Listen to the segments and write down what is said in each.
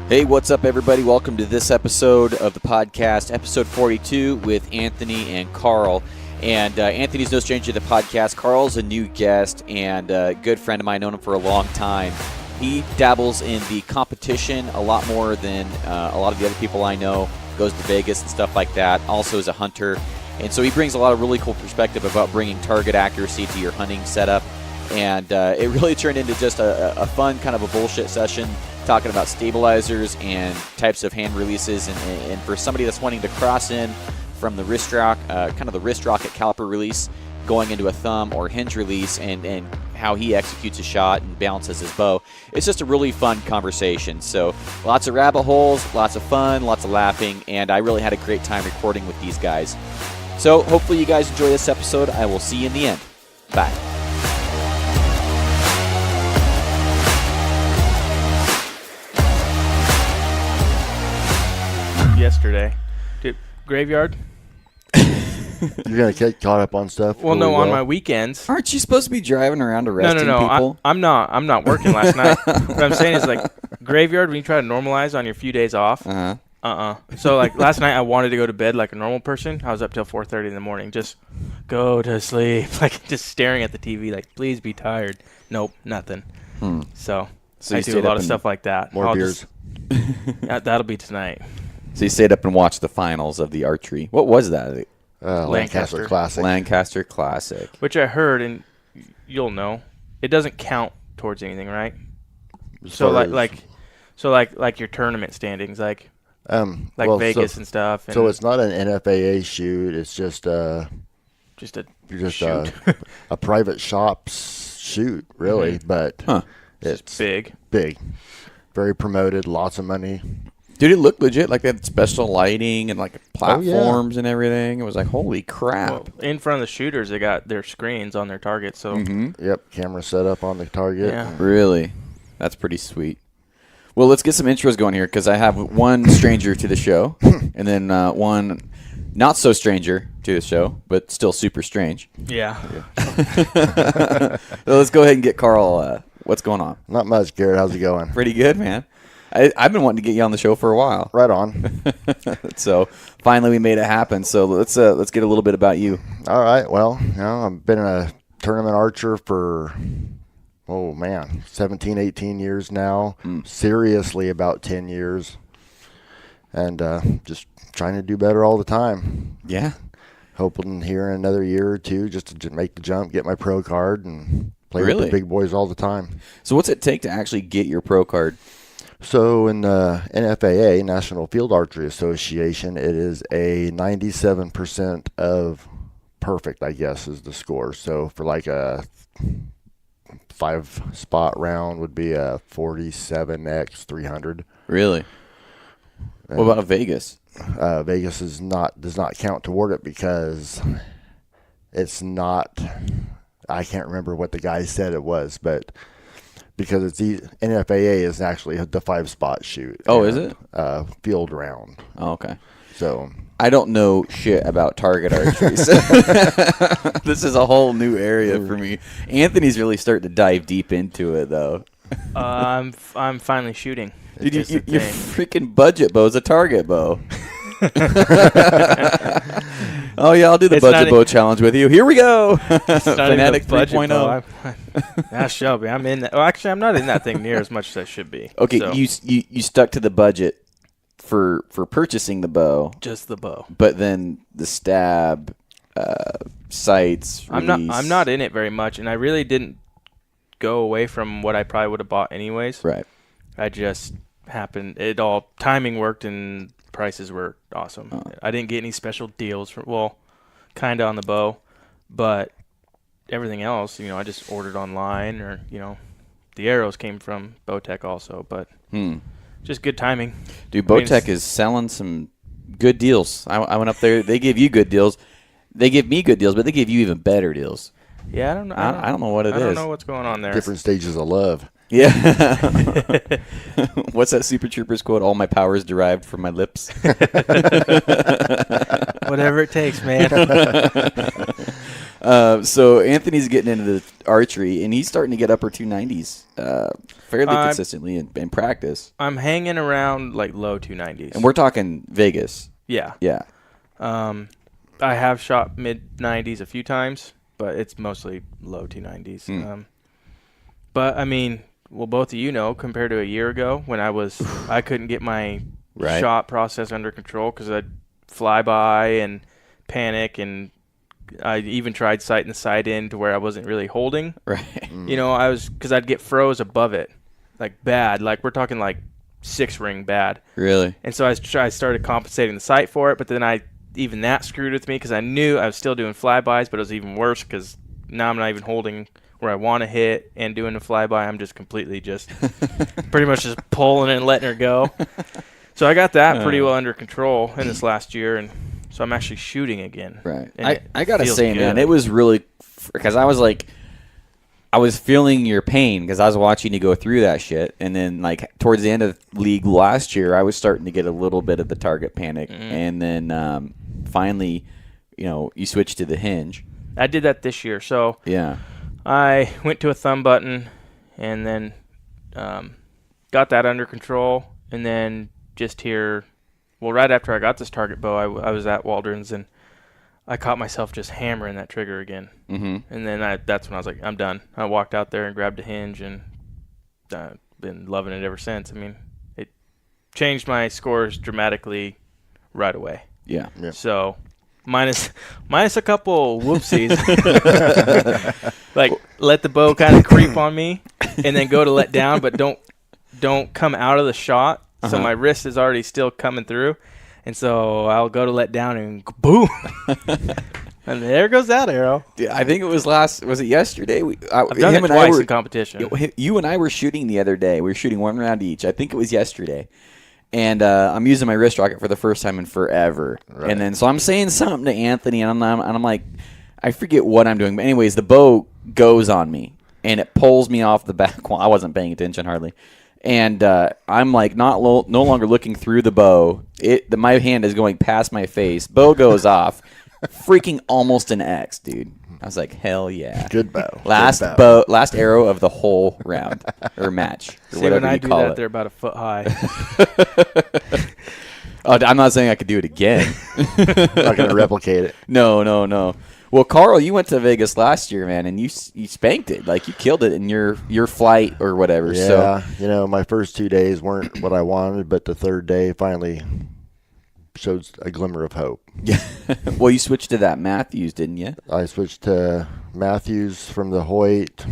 Hey, what's up, everybody? Welcome to this episode of the podcast, episode 42 with Anthony and Carl. And Anthony's no stranger to the podcast. Carl's a new guest and a good friend of mine, known him for a long time. He dabbles in the competition a lot more than a lot of the other people I know, goes to Vegas and stuff like that, also is a hunter. And so he brings a lot of really cool perspective about bringing target accuracy to your hunting setup. And it really turned into just a fun kind of a bullshit session, talking about stabilizers and types of hand releases. And for somebody that's wanting to cross in from the wrist rock, kind of the wrist rocket caliper release, going into a thumb or hinge release, and how he executes a shot and balances his bow, it's just a really fun conversation. So lots of rabbit holes, lots of fun, lots of laughing, and I really had a great time recording with these guys. So hopefully you guys enjoy this episode. I will see you in the end. Bye. Yesterday, dude, graveyard. You're gonna get caught up on stuff. Well, no, on my weekends. Aren't you supposed to be driving around arresting No. people? I'm not working last night. What I'm saying is, like, graveyard, when you try to normalize on your few days off. So, like, last night I wanted to go to bed like a normal person. I was up till 4:30 in the morning. Just go to sleep. Like, just staring at the TV. Like, please be tired. Nope, nothing. So I do a lot of stuff like that. More beers. That'll be tonight. So you stayed up and watched the finals of the archery. What was that? Lancaster Classic. Lancaster Classic. Which I heard, and you'll know, it doesn't count towards anything, right? So like your tournament standings, like Vegas and stuff. And so it's not an NFAA shoot. It's just just a shoot. A private shop's shoot, really. Mm-hmm. But it's big, very promoted, lots of money. Dude, it looked legit. Like they had special lighting and like platforms and everything. It was like, holy crap. Well, in front of the shooters, they got their screens on their targets. So Yep, camera set up on the target. Yeah. Really? That's pretty sweet. Well, let's get some intros going here because I have one stranger to the show and then one not so stranger to the show, but still super strange. Yeah. So let's go ahead and get Carl. What's going on? Not much, Garrett. How's it going? Pretty good, man. I've been wanting to get you on the show for a while. Right on. So finally we made it happen. So let's get a little bit about you. All right. Well, I've been a tournament archer for 17, 18 years now. Seriously, about 10 years. And just trying to do better all the time. Yeah. Hoping here in another year or two just to make the jump, get my pro card, and play with the big boys all the time. So what's it take to actually get your pro card? So in the NFAA, National Field Archery Association, it is a 97% of perfect, I guess, is the score. So for like a 5-spot round would be a 47x 300. Really? What about Vegas? Vegas does not count toward it because it's not. I can't remember what the guy said it was, but because it's NFAA is actually the 5-spot shoot. Oh, is it? Field round. Oh, okay. So I don't know shit about target archery. This is a whole new area for me. Anthony's really starting to dive deep into it, though. I'm finally shooting. Dude, your freaking budget bow is a target bow. Oh, yeah, I'll do the budget bow challenge with you. Here we go. Fanatic 3.0. Shelby, I'm in that. Well, actually, I'm not in that thing near as much as I should be. Okay, so. you stuck to the budget for purchasing the bow. Just the bow. But then the stab, sights, release. I'm not in it very much, and I really didn't go away from what I probably would have bought anyways. Right. I just happened. It all timing worked and prices were awesome. I didn't get any special deals kind of on the bow, but everything else, I just ordered online, or the arrows came from Bowtech also, but just good timing. Dude, Bowtech is selling some good deals. I went up there. They give you good deals. They give me good deals, but they give you even better deals. Yeah, I don't know. I don't know what it is. I don't know what's going on there. Different stages of love. Yeah. What's that Super Troopers quote? All my power is derived from my lips. Whatever it takes, man. So Anthony's getting into the archery, and he's starting to get upper 290s fairly consistently in practice. I'm hanging around like low 290s. And we're talking Vegas. Yeah. Yeah. I have shot mid 90s a few times, but it's mostly low 290s. But I mean, well, both of you know, compared to a year ago when I couldn't get my shot process under control because I'd fly by and panic, and I even tried sighting the sight in to where I wasn't really holding. Right. You know, because I'd get froze above it, like bad. Like we're talking like 6-ring bad. Really? And so I started compensating the sight for it, but then even that screwed with me because I knew I was still doing flybys, but it was even worse because now I'm not even holding where I want to hit and doing the flyby. I'm just completely pretty much just pulling it and letting her go. So I got that pretty well under control in this last year, and so I'm actually shooting again. Right. And I got to say, good. man, it was really – because I was feeling your pain because I was watching you go through that shit. And then, like, towards the end of the league last year, I was starting to get a little bit of the target panic. And then finally, you switched to the hinge. I did that this year. So yeah, I went to a thumb button and then got that under control. And then just here, well, right after I got this target bow, I was at Waldron's and I caught myself just hammering that trigger again. And then that's when I was like, I'm done. I walked out there and grabbed a hinge, and I've been loving it ever since. I mean, it changed my scores dramatically right away. Yeah. So minus a couple whoopsies. Like let the bow kind of creep on me and then go to let down, but don't come out of the shot. So my wrist is already still coming through. And so I'll go to let down and boom. And there goes that arrow. Dude, I think it was yesterday? I've done it twice in competition. You and I were shooting the other day. We were shooting one round each. I think it was yesterday. And I'm using my wrist rocket for the first time in forever. Right. And then so I'm saying something to Anthony, and I'm like, I forget what I'm doing. But anyways, the bow goes on me, and it pulls me off the back wall. I wasn't paying attention hardly. And I'm like no longer looking through the bow. My hand is going past my face. Bow goes off. Freaking almost an X, dude. I was like, hell yeah. Good bow. Last arrow of the whole round or match. Or See, whatever when I you do call that, it. they're about a foot high. I'm not saying I could do it again. Not going to replicate it. No. Well, Carl, you went to Vegas last year, man, and you spanked it. Like, you killed it in your flight or whatever. Yeah, so. My first 2 days weren't what I wanted, but the third day finally showed a glimmer of hope. Yeah. Well, you switched to that Matthews, didn't you? I switched to Matthews from the Hoyt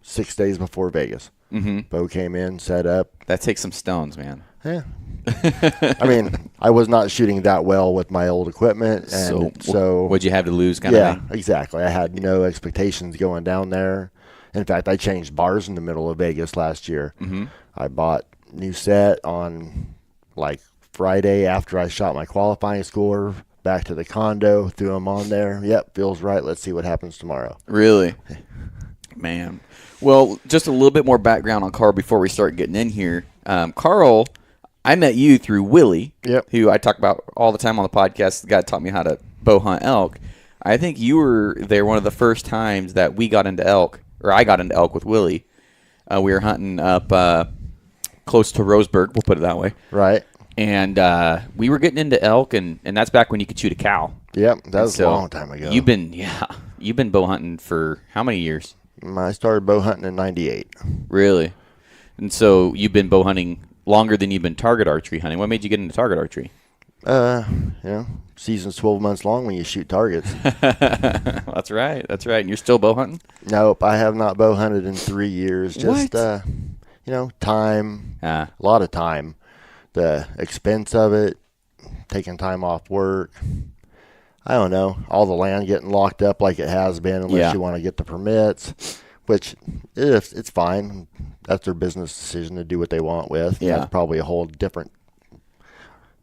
6 days before Vegas. Bo came in, set up. That takes some stones, man. Yeah. I mean, I was not shooting that well with my old equipment. And so what'd you have to lose kind of thing? Yeah, exactly. I had no expectations going down there. In fact, I changed bars in the middle of Vegas last year. I bought new set on like Friday after I shot my qualifying score, back to the condo, threw them on there. Yep, feels right. Let's see what happens tomorrow. Really? Man. Well, just a little bit more background on Carl before we start getting in here. Carl, I met you through Willie, who I talk about all the time on the podcast. The guy taught me how to bow hunt elk. I think you were there one of the first times that we got into elk, or I got into elk with Willie. We were hunting up close to Roseburg, we'll put it that way. Right. And we were getting into elk, and that's back when you could shoot a cow. Yep, that was a long time ago. You've been bow hunting for how many years? I started bow hunting in 98. Really? And so you've been bow hunting longer than you've been target archery hunting. What made you get into target archery? Season's 12 months long when you shoot targets. That's right. And you're still bow hunting? Nope, I have not bow hunted in 3 years. Just, time, a lot of time. The expense of it, taking time off work. I don't know, all the land getting locked up like it has been unless you want to get the permits, which it's fine. That's their business decision to do what they want with. Yeah. That's probably a whole different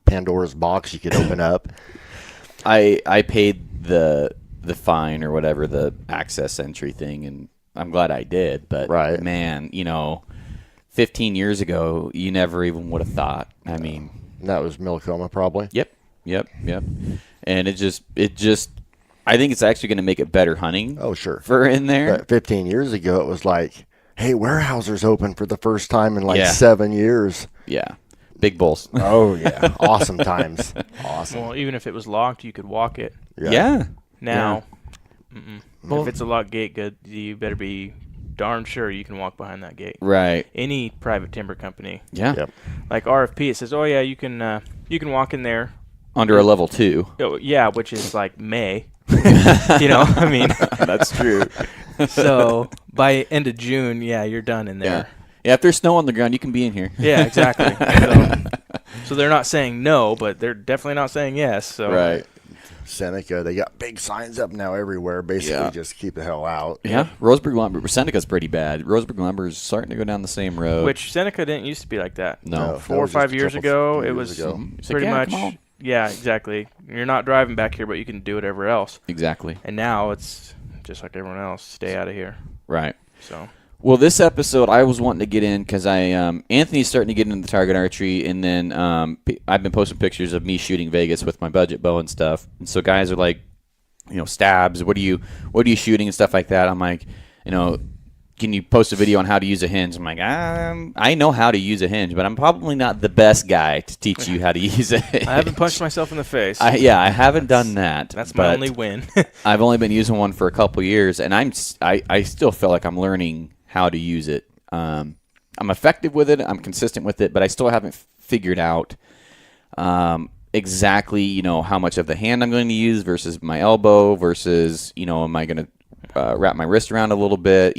Pandora's box you could open up. I paid the fine or whatever, the access entry thing, and I'm glad I did. But, man, 15 years ago, you never even would have thought. I mean. That was Millicoma probably. Yep. And it just I think it's actually going to make it better hunting. Oh, sure. For in there. But 15 years ago, it was like, hey, Weyerhaeuser's open for the first time in like Yeah. 7 years. Yeah. Big bulls. Oh, yeah. Awesome times. Awesome. Well, even if it was locked, you could walk it. Yeah. Now, if it's a locked gate, good, you better be darn sure you can walk behind that gate. Right. Any private timber company, Yeah. Yep. like RFP, it says, oh yeah, you can walk in there. Under a level 2. Oh, yeah, which is like May. I mean, That's true. so by end of June, yeah, you're done in Yeah. there. Yeah. If there's snow on the ground, you can be in here. Yeah, exactly. So they're not saying no, but they're definitely not saying yes. So Right. Seneca, they got big signs up now everywhere. Basically, Yeah. just keep the hell out. Yeah. Roseburg lumber. Seneca's pretty bad. Roseburg lumber is starting to go down the same road. Which Seneca didn't used to be like that. No. No. 4 or was just 5 a years couple ago, it years was ago. It's like, pretty yeah, much. come on. Yeah, exactly. You're not driving back here, but you can do whatever else. Exactly. And now it's just like everyone else. Stay out of here. Right. So Well, this episode I was wanting to get in because Anthony's starting to get into the target archery, and then I've been posting pictures of me shooting Vegas with my budget bow and stuff. And so guys are like, stabs. What are you shooting and stuff like that? I'm like, can you post a video on how to use a hinge? I'm like, I know how to use a hinge, but I'm probably not the best guy to teach you how to use a hinge. I haven't punched myself in the face. I haven't done that. That's my only win. I've only been using one for a couple years, and I still feel like I'm learning how to use it. I'm effective with it. I'm consistent with it, but I still haven't figured out exactly, how much of the hand I'm going to use versus my elbow versus, am I going to wrap my wrist around a little bit?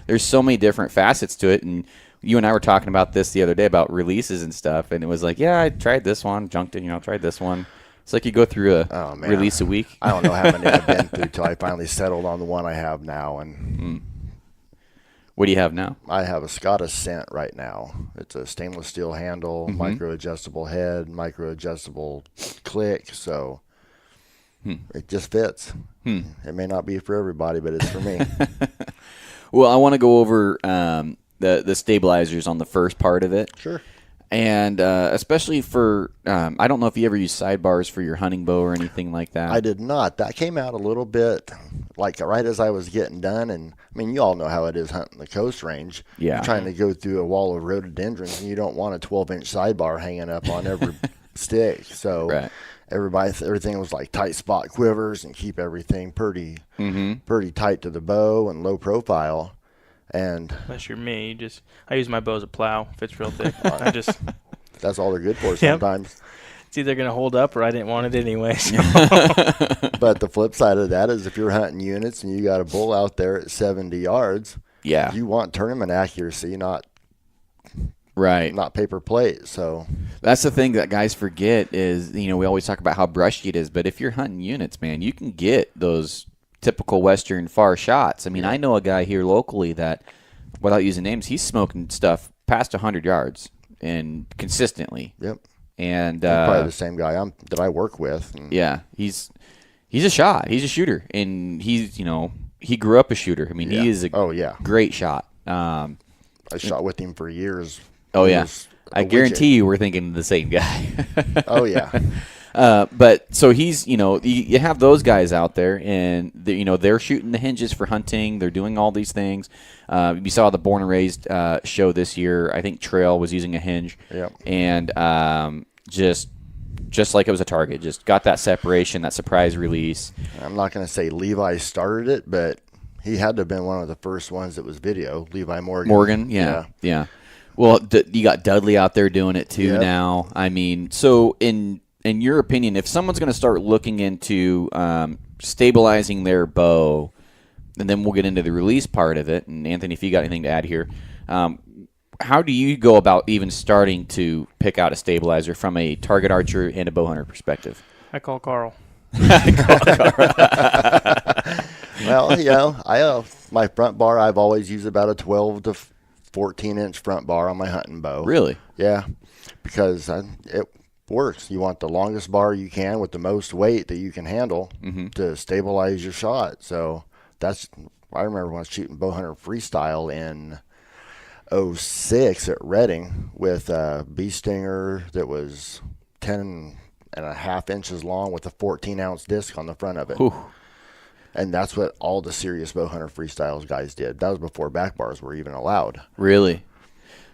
There's so many different facets to it, and you and I were talking about this the other day about releases and stuff, and it was like, yeah, I tried this one, junked it, tried this one. It's like you go through a release a week. I don't know how many I've been through till I finally settled on the one I have now. And What do you have now? I have a Scott Ascent right now. It's a stainless steel handle, micro adjustable head, micro adjustable click. So it just fits. It may not be for everybody, but it's for me. Well, I want to go over the stabilizers on the first part of it. Sure. And especially for, I don't know if you ever use sidebars for your hunting bow or anything like that. I did not. That came out a little bit like right as I was getting done. And I mean, you all know how it is hunting the coast range. Yeah. You're trying to go through a wall of rhododendrons, and you don't want a 12-inch sidebar hanging up on every stick. So Right. everything was like tight spot quivers and keep everything pretty tight to the bow and low profile. And Unless you're me, I use my bow as a plow. Fits real thick. that's all they're good for sometimes. It's either gonna hold up or I didn't want it anyway. So. But the flip side of that is if you're hunting units and you got a bull out there at 70 yards, Yeah. you want tournament accuracy, not paper plate. So That's the thing that guys forget is, we always talk about how brushy it is, but if you're hunting units, man, you can get those typical Western far shots. I mean, I know a guy here locally that, without using names, he's smoking stuff past 100 yards and consistently. Yep. And probably the same guy that I work with. And yeah, he's a shot. He's a shooter, and he grew up a shooter. I mean, he is a great shot. I shot with him for years. Oh He yeah, was I a guarantee widget. you we're thinking of the same guy. Oh yeah. But so he's, you have those guys out there, and they're shooting the hinges for hunting. They're doing all these things. You saw the Born and Raised show this year. I think Trail was using a hinge, Yep. and just like it was a target, just got that separation, that surprise release. I'm not going to say Levi started it, but he had to have been one of the first ones that was video. Levi Morgan. Yeah. Well, you got Dudley out there doing it too Yep. now. I mean, so in your opinion, if someone's going to start looking into stabilizing their bow, and then we'll get into the release part of it, and Anthony, if you got anything to add here, how do you go about even starting to pick out a stabilizer from a target archer and a bow hunter perspective? I call Carl. Well, my front bar, I've always used about a 12 to 14-inch front bar on my hunting bow. Really? Yeah, because it works. You want the longest bar you can with the most weight that you can handle to stabilize your shot. So I remember when I was shooting bow hunter freestyle in 06 at Reading with a bee stinger that was 10 and a half inches long with a 14-ounce disc on the front of it. Whew. And that's what all the serious bow hunter freestyles guys did. That was before back bars were even allowed. Really?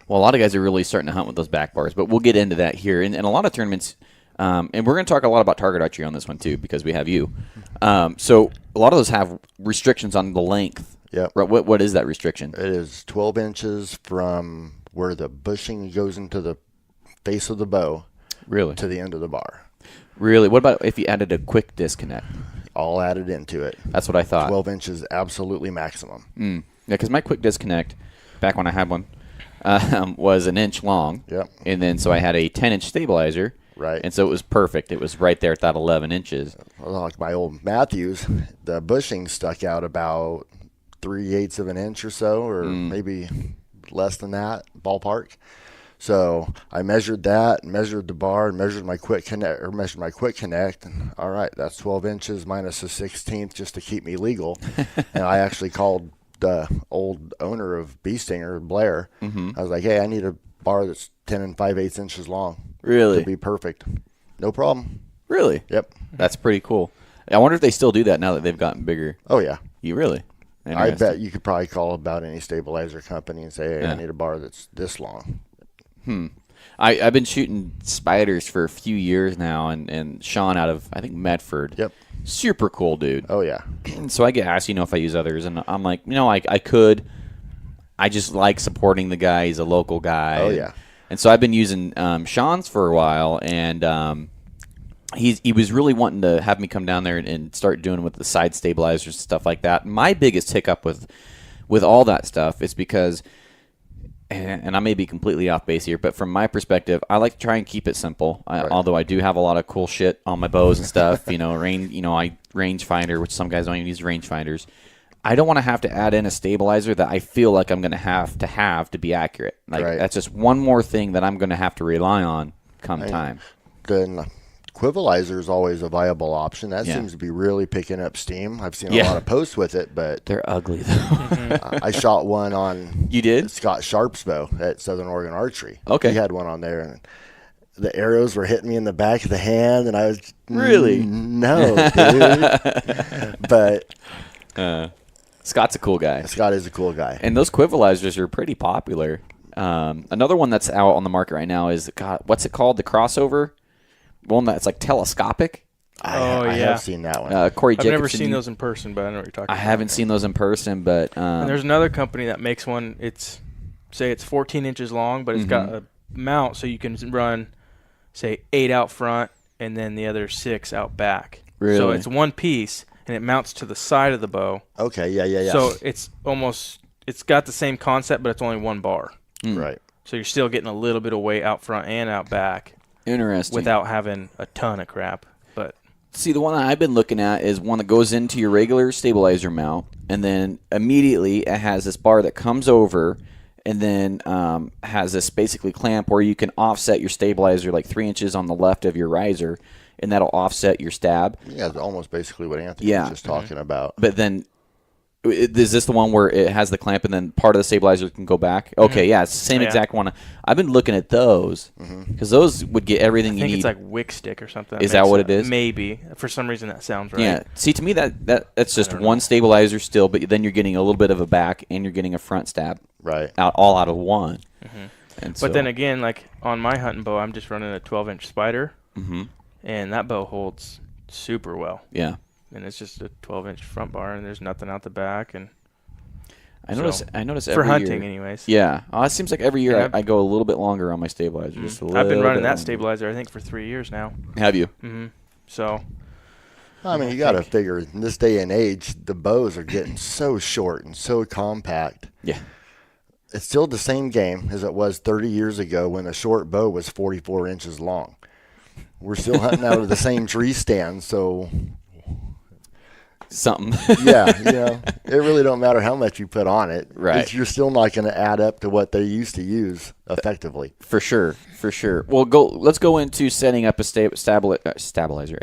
Well, a lot of guys are really starting to hunt with those back bars, but we'll get into that here. And a lot of tournaments, and we're going to talk a lot about target archery on this one too, because we have you. So a lot of those have restrictions on the length. Yep. What is that restriction? It is 12 inches from where the bushing goes into the face of the bow. Really? To the end of the bar. Really? What about if you added a quick disconnect? All added into it. That's what I thought. 12 inches, absolutely maximum. Yeah, because my quick disconnect, back when I had one, was an inch long. Yep. And then so I had a 10-inch stabilizer. Right. And so it was perfect. It was right there at that 11 inches. Well, like my old Matthews, the bushing stuck out about 3/8 of an inch or so, or maybe less than that, ballpark. So I measured that, measured the bar, and measured my quick connect, and all right, that's 12 inches minus a 16th just to keep me legal. And I actually called the old owner of Bee Stinger, Blair. I was like, hey, I need a bar that's 10 5/8 inches long. Really? To be perfect. No problem. Really? Yep. That's pretty cool. I wonder if they still do that now that they've gotten bigger. Oh, yeah. You really? I bet you could probably call about any stabilizer company and say, hey, I need a bar that's this long. I've been shooting spiders for a few years now, and Sean out of, I think, Medford. Yep. Super cool dude. Oh, yeah. And so I get asked, if I use others, and I'm like, I could. I just like supporting the guy. He's a local guy. Oh, yeah. And so I've been using Sean's for a while, and he was really wanting to have me come down there and start doing with the side stabilizers and stuff like that. My biggest hiccup with all that stuff is because, and I may be completely off base here, but from my perspective, I like to try and keep it simple. Right. Although I do have a lot of cool shit on my bows and stuff. I rangefinder, which some guys don't even use rangefinders. I don't want to add in a stabilizer that I feel like I'm going to have to be accurate. Like that's just one more thing that I'm going to have to rely on come time. Then Quivalizer is always a viable option. That seems to be really picking up steam. I've seen a lot of posts with it, but they're ugly though. I shot one on Scott Sharp's bow at Southern Oregon Archery. Okay, he had one on there, and the arrows were hitting me in the back of the hand, and I was really no, dude. But Scott's a cool guy. Scott is a cool guy, and those Quivalizers are pretty popular. Another one that's out on the market right now is what's it called? The crossover. One that's like telescopic. I have seen that one. Corey Jacobson. I've never seen those in person, but I know what you're talking about. I haven't seen those in person, but and there's another company that makes one. It's 14 inches long, but it's got a mount so you can run, say, 8 out front and then the other 6 out back. Really? So it's one piece and it mounts to the side of the bow. Okay, yeah. So it's got the same concept, but it's only one bar. Right. So you're still getting a little bit of weight out front and out back. Interesting. Without having a ton of crap. But see, the one that I've been looking at is one that goes into your regular stabilizer mount, and then immediately it has this bar that comes over and then has this basically clamp where you can offset your stabilizer like 3 inches on the left of your riser, and that'll offset your stab. Yeah, it's almost basically what Anthony was just talking about. But then, is this the one where it has the clamp and then part of the stabilizer can go back? Okay, yeah, it's the same exact one. I've been looking at those because those would get everything you need. I think it's like wick stick or something. Is that what it is? Maybe. For some reason that sounds right. Yeah. See, to me that's just one stabilizer still, but then you're getting a little bit of a back and you're getting a front stab. Right. All out of one. And but then again, like on my hunting bow, I'm just running a 12-inch spider, and that bow holds super well. Yeah. And it's just a 12-inch front bar, and there's nothing out the back. And I notice every for hunting, year, anyways. Yeah, it seems like every year I go a little bit longer on my stabilizer. Just a little I've been running bit that longer. stabilizer, I think, for 3 years now. Have you? So, I mean, you got to figure in this day and age, the bows are getting so short and so compact. Yeah. It's still the same game as it was 30 years ago when a short bow was 44 inches long. We're still hunting out of the same tree stand, so something. Yeah, it really don't matter how much you put on it. Right. You're still not going to add up to what they used to use effectively. For sure. Well, let's go into setting up a stabilizer.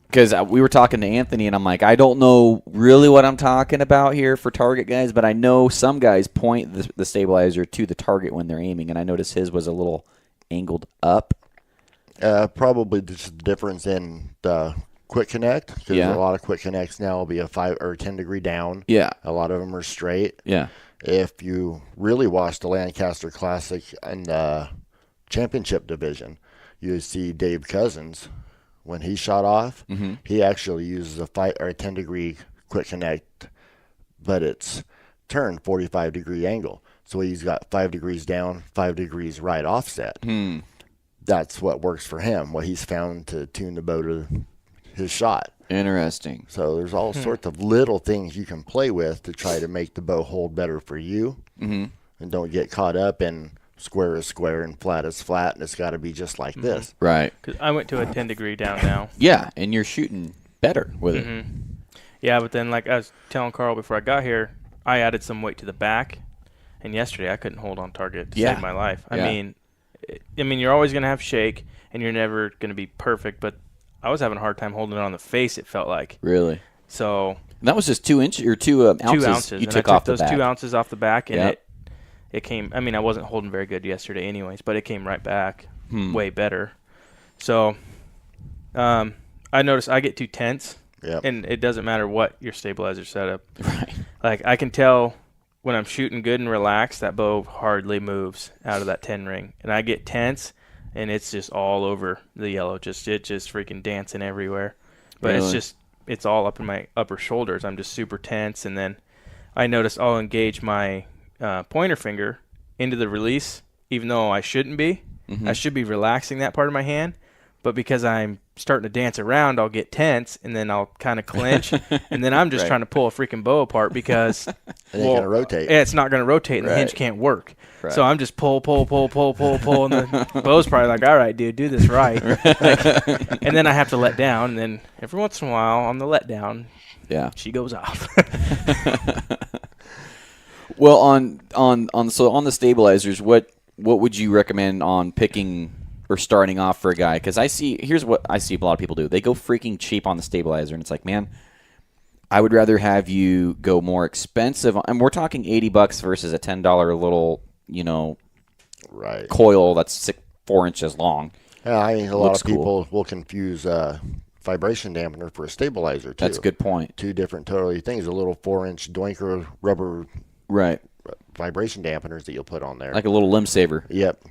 Because we were talking to Anthony, and I'm like, I don't know really what I'm talking about here for target guys, but I know some guys point the stabilizer to the target when they're aiming, and I noticed his was a little angled up. Probably just the difference in the quick connect, because Yeah. a lot of quick connects now will be a 5 or 10 degree down. Yeah. A lot of them are straight. Yeah. If you really watch the Lancaster Classic in the championship division, you would see Dave Cousins, when he shot off, he actually uses a 5 or a 10 degree quick connect, but it's turned 45 degree angle. So he's got 5 degrees down, 5 degrees right offset. That's what works for him, what he's found to tune the bow to his shot. Interesting. So there's all sorts of little things you can play with to try to make the bow hold better for you. And don't get caught up in square is square and flat is flat, and it's got to be just like this. Right. 'Cause I went to a 10 degree down now. Yeah, and you're shooting better with it. Yeah, but then like I was telling Carl before I got here, I added some weight to the back, and yesterday I couldn't hold on target to save my life. I mean, you're always going to have shake, and you're never going to be perfect, but I was having a hard time holding it on the face, it felt like. Really? So And that was just 2 inches or 2 ounces. 2 ounces. You and took I off those the back. 2 ounces off the back, and it came. I mean, I wasn't holding very good yesterday, anyways, but it came right back way better. So, I noticed I get too tense, and it doesn't matter what your stabilizer setup. Right. Like I can tell when I'm shooting good and relaxed, that bow hardly moves out of that 10 ring, and I get tense, and it's just all over the yellow. It just freaking dancing everywhere. But Really? it's all up in my upper shoulders. I'm just super tense, and then I notice I'll engage my pointer finger into the release, even though I shouldn't be. I should be relaxing that part of my hand, but because I'm starting to dance around, I'll get tense, and then I'll kind of clench, and then I'm just trying to pull a freaking bow apart because It ain't going to rotate. it's not going to rotate, and the hinge can't work. Right. So I'm just pull, and the bow's probably like, all right, dude, do this right. Like, and then I have to let down, and then every once in a while on the letdown, she goes off. Well, on the stabilizers, what would you recommend on picking or starting off for a guy? Because here's what I see a lot of people do. They go freaking cheap on the stabilizer, and it's like, man, I would rather have you go more expensive. And we're talking $80 versus a $10 little, coil that's 4 inches long. Yeah, I mean, a lot of cool. people will confuse vibration dampener for a stabilizer, too. That's a good point. Two different totally things. A little 4-inch doinker rubber vibration dampeners that you'll put on there. Like a little limb saver. Yep.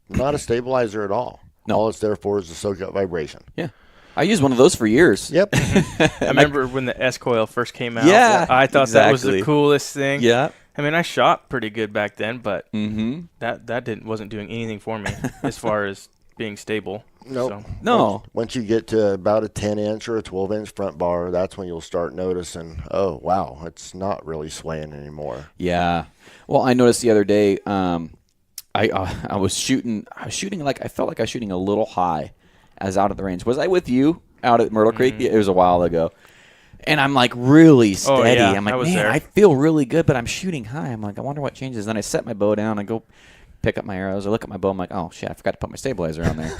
Not a stabilizer at all. No. All it's there for is to soak up vibration. Yeah. I used one of those for years. Yep. I remember when the S coil first came out. Yeah, I thought that was the exactly. coolest thing. Yeah. I mean, I shot pretty good back then, but that wasn't doing anything for me as far as being stable. Nope. So. No. Once you get to about a 10-inch or a 12-inch front bar, that's when you'll start noticing, oh, wow, it's not really swaying anymore. Yeah. Well, I noticed the other day, I was shooting like I felt like I was shooting a little high as out at the range. Was I with you out at Myrtle Creek? It was a while ago. And I'm like really steady. Oh, yeah, I'm like, I was man, there. I feel really good, but I'm shooting high. I'm like, I wonder what changes. Then I set my bow down. I go pick up my arrows. I look at my bow. I'm like, oh shit, I forgot to put my stabilizer on there.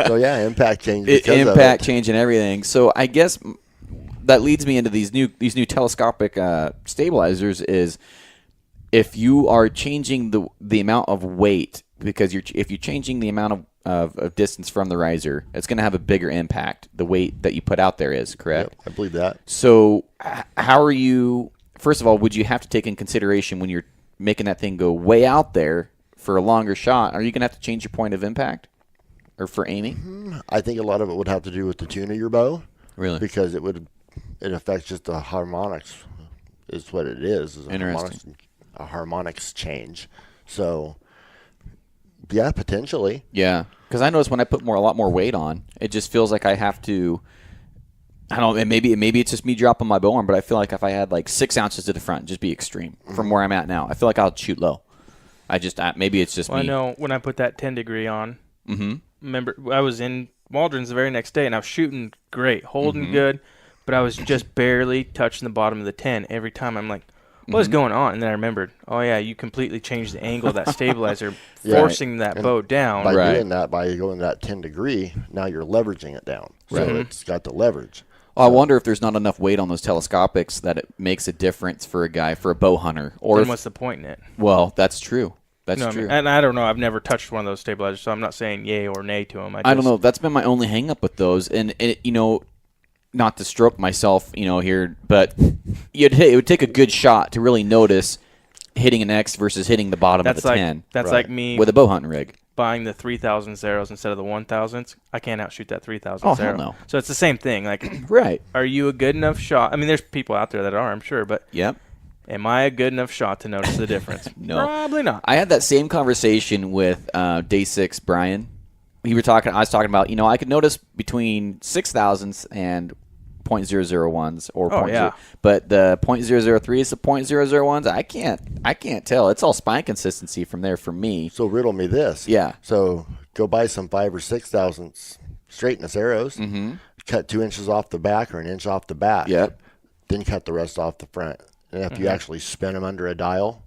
So yeah, impact changes. because of Impact it. change and everything. So I guess that leads me into these new telescopic stabilizers. Is if you are changing the amount of weight, because if you're changing the amount of distance from the riser, it's going to have a bigger impact. The weight that you put out there is correct. Yep, I believe that. So how are you? First of all, would you have to take in consideration when you're making that thing go way out there for a longer shot? Are you going to have to change your point of impact or for aiming? I think a lot of it would have to do with the tune of your bow. Really? Because it affects just the harmonics is what it is. Interesting. A harmonics change. So, yeah, potentially. Yeah, because I notice when I put a lot more weight on, it just feels like I have to. I don't know. And maybe it's just me dropping my bow arm, but I feel like if I had like 6 ounces to the front, just be extreme from where I'm at now. I feel like I'll shoot low. Maybe it's just me. I know when I put that 10 degree on. Remember, I was in Waldron's the very next day, and I was shooting great, holding good, but I was just barely touching the bottom of the 10 every time. I'm like, what's going on? And then I remembered, oh yeah, you completely changed the angle of that stabilizer, forcing that bow down. By doing that, by going to that 10 degree, now you're leveraging it down. So it's got the leverage. I wonder if there's not enough weight on those telescopics that it makes a difference for a bow hunter. Or Then what's the point in it? Well, that's true. That's No, I true. mean, and I don't know. I've never touched one of those stabilizers, so I'm not saying yay or nay to them. I don't know. That's been my only hang up with those. And not to stroke myself, here, but it would take a good shot to really notice hitting an X versus hitting the bottom of the 10. That's like me with a bow hunting rig. Buying the 3,000 zeros instead of the 1,000s. I can't outshoot that 3,000 Oh, zero. hell no. So it's the same thing. Like, right. Are you a good enough shot? I mean, there's people out there that are, I'm sure, but yep. Am I a good enough shot to notice the difference? No. Probably not. I had that same conversation with Day 6 Brian. I was talking about, I could notice between 6,000s and .001s or but the .003s to .001s, I can't tell. It's all spine consistency from there for me. So riddle me this. Yeah. So go buy some 5 or 6 thousandths straightness arrows. Mm-hmm. Cut 2 inches off the back or an inch off the back. Yep. Then cut the rest off the front. And if you actually spin them under a dial,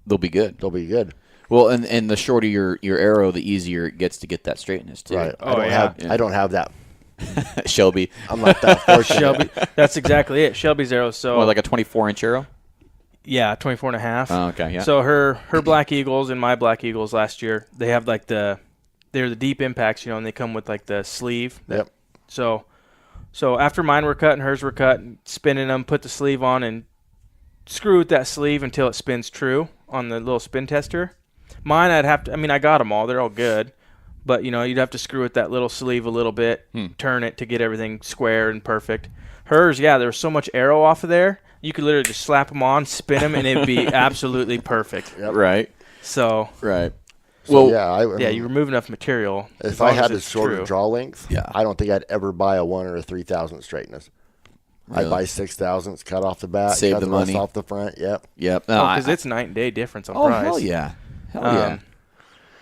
they'll be good. They'll be good. Well, and the shorter your arrow, the easier it gets to get that straightness too. Right. I don't have that. Shelby. I'm not that fortunate. Shelby. That's exactly it. Shelby's arrow. So like a 24-inch arrow. Yeah, 24 and a half. Oh, okay, yeah. So her Black Eagles and my Black Eagles last year, they have like they're the deep impacts, and they come with like the sleeve. Yep. So after mine were cut and hers were cut, spinning them, put the sleeve on and screw with that sleeve until it spins true on the little spin tester. Mine, I got them all. They're all good. But, you'd have to screw with that little sleeve a little bit, turn it to get everything square and perfect. Hers, there was so much arrow off of there, you could literally just slap them on, spin them, and it would be absolutely perfect. Yep. Right. So. Right. So, you remove enough material. If I had a shorter draw length, yeah. I don't think I'd ever buy a 1 or a 3,000 straightness. Really? I'd buy 6,000s, cut off the back, save cut the rest money off the front. Yep. Yep. Because it's night and day difference on price. Hell yeah.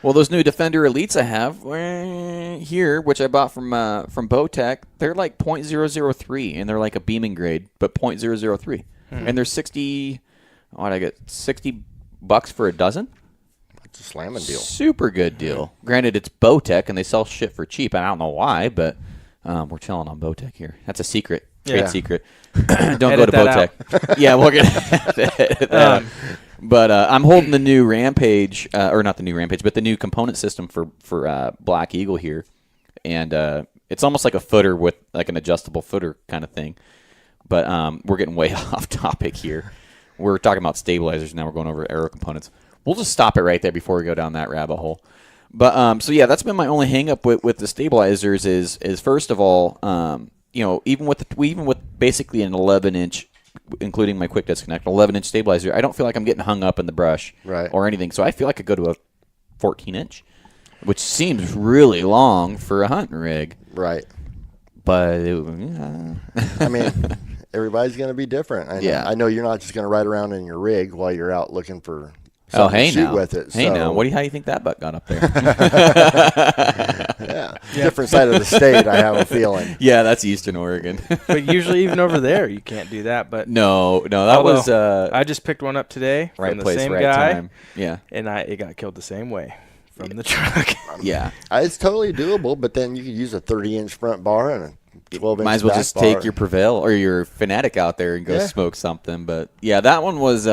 Well, those new Defender Elites I have here, which I bought from Bowtech, they're like .003, and they're like a beaming grade, but .003, and they're $60 for a dozen. It's a slamming deal. Super good deal. Granted, it's Bowtech, and they sell shit for cheap. I don't know why, but we're chilling on Bowtech here. That's a secret. Trade secret. Don't go to Bowtech. Yeah, we'll get But I'm holding the new Rampage, or not the new Rampage, but the new component system for Black Eagle here. And it's almost like a footer with like an adjustable footer kind of thing. But we're getting way off topic here. We're talking about stabilizers, now we're going over aero components. We'll just stop it right there before we go down that rabbit hole. But that's been my only hang up with the stabilizers is first of all, even with basically an 11-inch, including my quick disconnect, 11-inch stabilizer, I don't feel like I'm getting hung up in the brush or anything. So I feel like I could go to a 14-inch, which seems really long for a hunting rig. Right. But everybody's going to be different. I know you're not just going to ride around in your rig while you're out looking for something to shoot with it. How do you think that buck got up there? Different side of the state, I have a feeling. Yeah, that's Eastern Oregon. But usually even over there, you can't do that. But no, that was. I just picked one up today right from the place, same right guy. Time. Yeah, and it got killed the same way from the truck. Yeah, it's totally doable. But then you could use a 30-inch front bar and a 12-inch. Might as well just take your Prevail or your Fanatic out there and go smoke something. But that one was.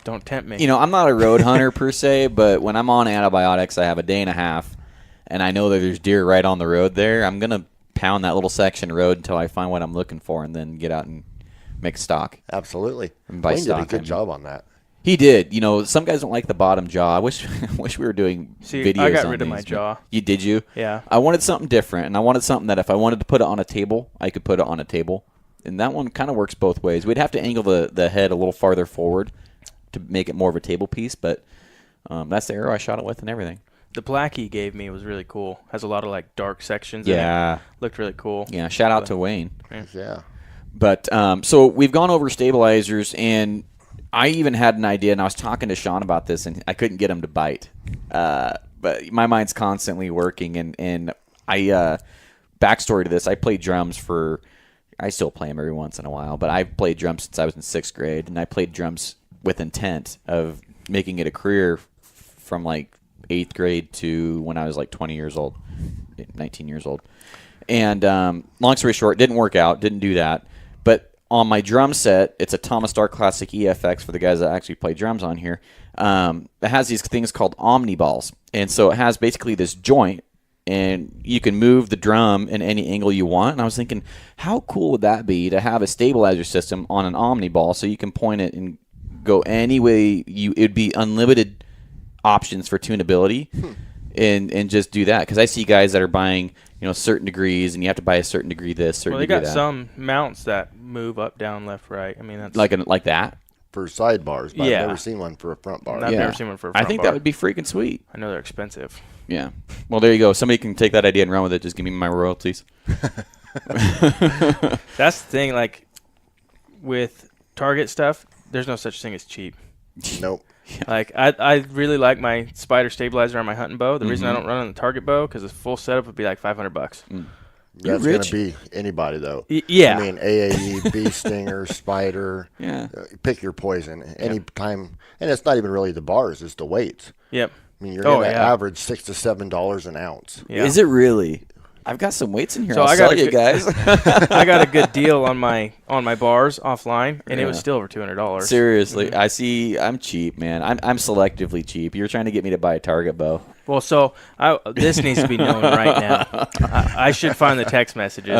Don't tempt me. I'm not a road hunter per se, but when I'm on antibiotics, I have a day and a half, and I know that there's deer right on the road there. I'm going to pound that little section of road until I find what I'm looking for and then get out and make stock. Absolutely. And by Wayne stock, did a good job on that. He did. Some guys don't like the bottom jaw. I wish we were doing videos I got on rid of these, my jaw. Did you? Yeah. I wanted something different, and I wanted something that if I wanted to put it on a table, I could put it on a table. And that one kind of works both ways. We'd have to angle the head a little farther forward to make it more of a table piece, but that's the arrow I shot it with and everything. The black he gave me was really cool. Has a lot of like dark sections. Yeah. In it. Looked really cool. Yeah. Shout out to Wayne. Yeah. But so we've gone over stabilizers, and I even had an idea, and I was talking to Sean about this, and I couldn't get him to bite. But my mind's constantly working, and I backstory to this. I played drums I still play them every once in a while, but I've played drums since I was in 6th grade, and I played drums with intent of making it a career from like 8th grade to when I was like 19 years old. And long story short, didn't work out, didn't do that. But on my drum set, it's a Thomas Stark Classic EFX for the guys that actually play drums on here. It has these things called omni balls. And so it has basically this joint and you can move the drum in any angle you want. And I was thinking, how cool would that be to have a stabilizer system on an Omni ball so you can point it and go any way it'd be unlimited options for tunability and just do that. Because I see guys that are buying, certain degrees, and you have to buy a certain degree this, certain degree that. Well, they got some mounts that move up, down, left, right. I mean, that's like that. For sidebars, but I've never seen one for a front bar. I've never seen one for a front bar. I think that would be freaking sweet. I know they're expensive. Yeah. Well, there you go. Somebody can take that idea and run with it. Just give me my royalties. That's the thing. Like with Target stuff, there's no such thing as cheap. Nope. Yeah. Like I really like my spider stabilizer on my hunting bow. The reason I don't run on the Target bow because a full setup would be like $500. That's going to be anybody, though. Yeah. I mean, AAE, bee stinger, spider. Yeah. Pick your poison. Any time. And it's not even really the bars, it's the weights. Yep. I mean, you're going to average $6 to $7 an ounce. Yeah. Is it really? I've got some weights in here. So I'll sell you guys. I got a good deal on my bars offline, and it was still over $200. Seriously, I see. I'm cheap, man. I'm selectively cheap. You're trying to get me to buy a Target bow. Well, so this needs to be known right now. I should find the text messages.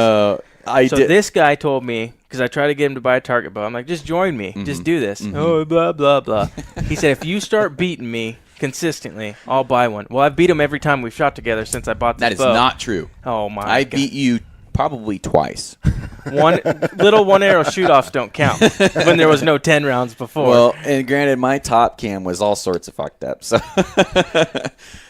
This guy told me, because I tried to get him to buy a Target bow. I'm like, just join me. Just do this. Oh, blah, blah, blah. He said, if you start beating me consistently, I'll buy one. Well, I've beat him every time we've shot together since I bought this bow. That is not true. Oh, my I God. beat you probably twice. One arrow shoot-offs don't count when there was no 10 rounds before. Well, and granted, my top cam was all sorts of fucked up. So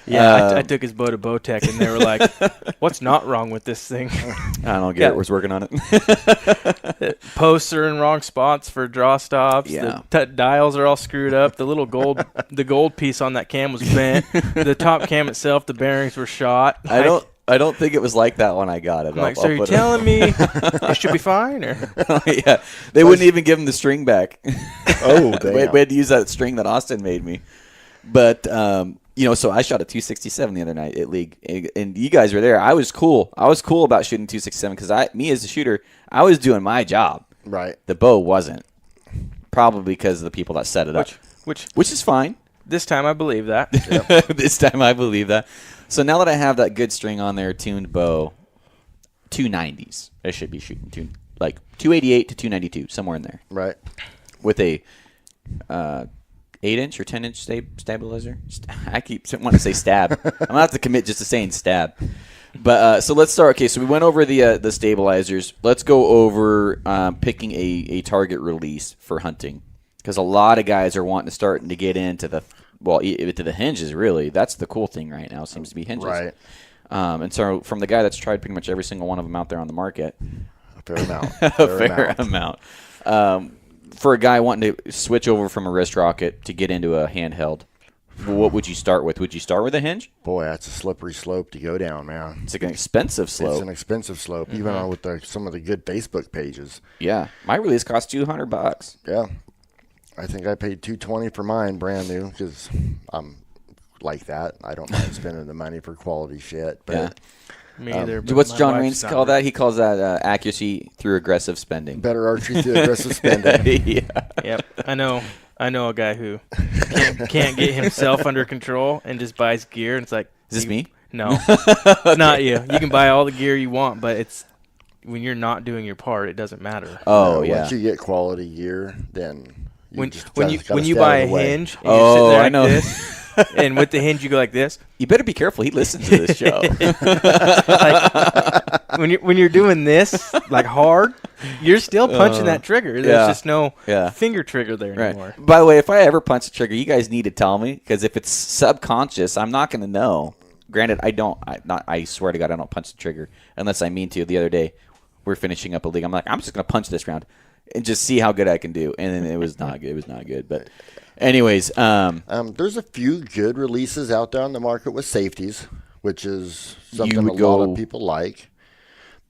yeah, I took his bow to Bowtech, and they were like, what's not wrong with this thing? I don't get it. Was working on it. Posts are in wrong spots for draw stops. Yeah. The dials are all screwed up. The little gold piece on that cam was bent. The top cam itself, the bearings were shot. I don't think it was like that when I got it. I'm like, so you're telling me it should be fine? Or? Yeah, they wouldn't even give him the string back. Oh, damn. we had to use that string that Austin made me. But so I shot a 267 the other night at League, and you guys were there. I was cool. I was cool about shooting 267 because me as a shooter, I was doing my job. Right. The bow wasn't. Probably because of the people that set it up. Which is fine. This time I believe that. Yep. This time I believe that. So now that I have that good string on there, tuned bow, 290s. I should be shooting 288 to 292, somewhere in there. Right. With a 8-inch or 10-inch stabilizer. I keep wanting to say stab. I'm going to have to commit just to saying stab. But so let's start. Okay, so we went over the stabilizers. Let's go over picking a target release for hunting. Because a lot of guys are wanting to start to get into the hinges, really. That's the cool thing right now, seems to be hinges. Right. And so from the guy that's tried pretty much every single one of them out there on the market. A fair amount. A fair amount. For a guy wanting to switch over from a wrist rocket to get into a handheld, what would you start with? Would you start with a hinge? Boy, that's a slippery slope to go down, man. It's like an expensive slope. It's an expensive slope, even on with some of the good Facebook pages. Yeah. My release cost $200. Yeah. I think I paid $220 for mine, brand new, because I'm like that. I don't mind spending the money for quality shit. But yeah. Me either. What's John Raines call that? He calls that accuracy through aggressive spending. Better archery through aggressive spending. Yeah. Yep. I know a guy who can't get himself under control and just buys gear, and it's like, is this me? No, not you. You can buy all the gear you want, but it's when you're not doing your part, it doesn't matter. Oh, yeah. yeah. Once you get quality gear, then when you buy a hinge, and you're sitting there like this, and with the hinge you go like this. You better be careful. He listens to this show. Like, when you're doing this like hard, you're still punching that trigger. There's just no finger trigger there anymore. Right. By the way, if I ever punch a trigger, you guys need to tell me, because if it's subconscious, I'm not going to know. Granted, I swear to God, I don't punch the trigger unless I mean to. The other day, we're finishing up a league. I'm like, I'm just going to punch this round and just see how good I can do. And then it was not good. It was not good. But anyways. There's a few good releases out there on the market with safeties, which is something a lot of people like.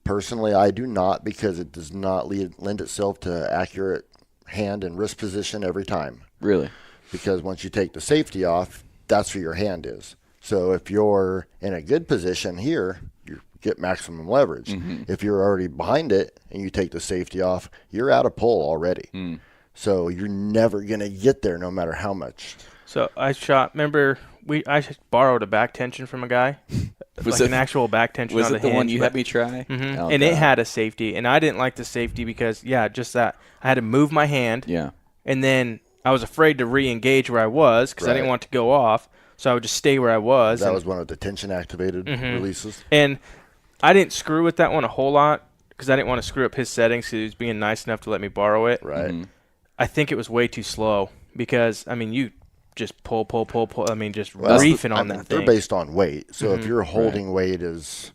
Personally, I do not, because it does not lend itself to accurate hand and wrist position every time. Really? Because once you take the safety off, that's where your hand is. So if you're in a good position here, you get maximum leverage. Mm-hmm. If you're already behind it and you take the safety off, you're out of pull already. Mm. So you're never going to get there no matter how much. So I shot, remember, I borrowed a back tension from a guy like an actual back tension on the hinge. Was it the one you had me try? Mm-hmm. Oh, and God. it had a safety, and I didn't like the safety because, just that. I had to move my hand, and then I was afraid to re-engage where I was because I didn't want it to go off, so I would just stay where I was. That was one of the tension-activated releases. And I didn't screw with that one a whole lot because I didn't want to screw up his settings because he was being nice enough to let me borrow it. Right. Mm-hmm. I think it was way too slow because, I mean, you just pull. I mean, just reefing on that thing. They're based on weight. So if your holding weight is,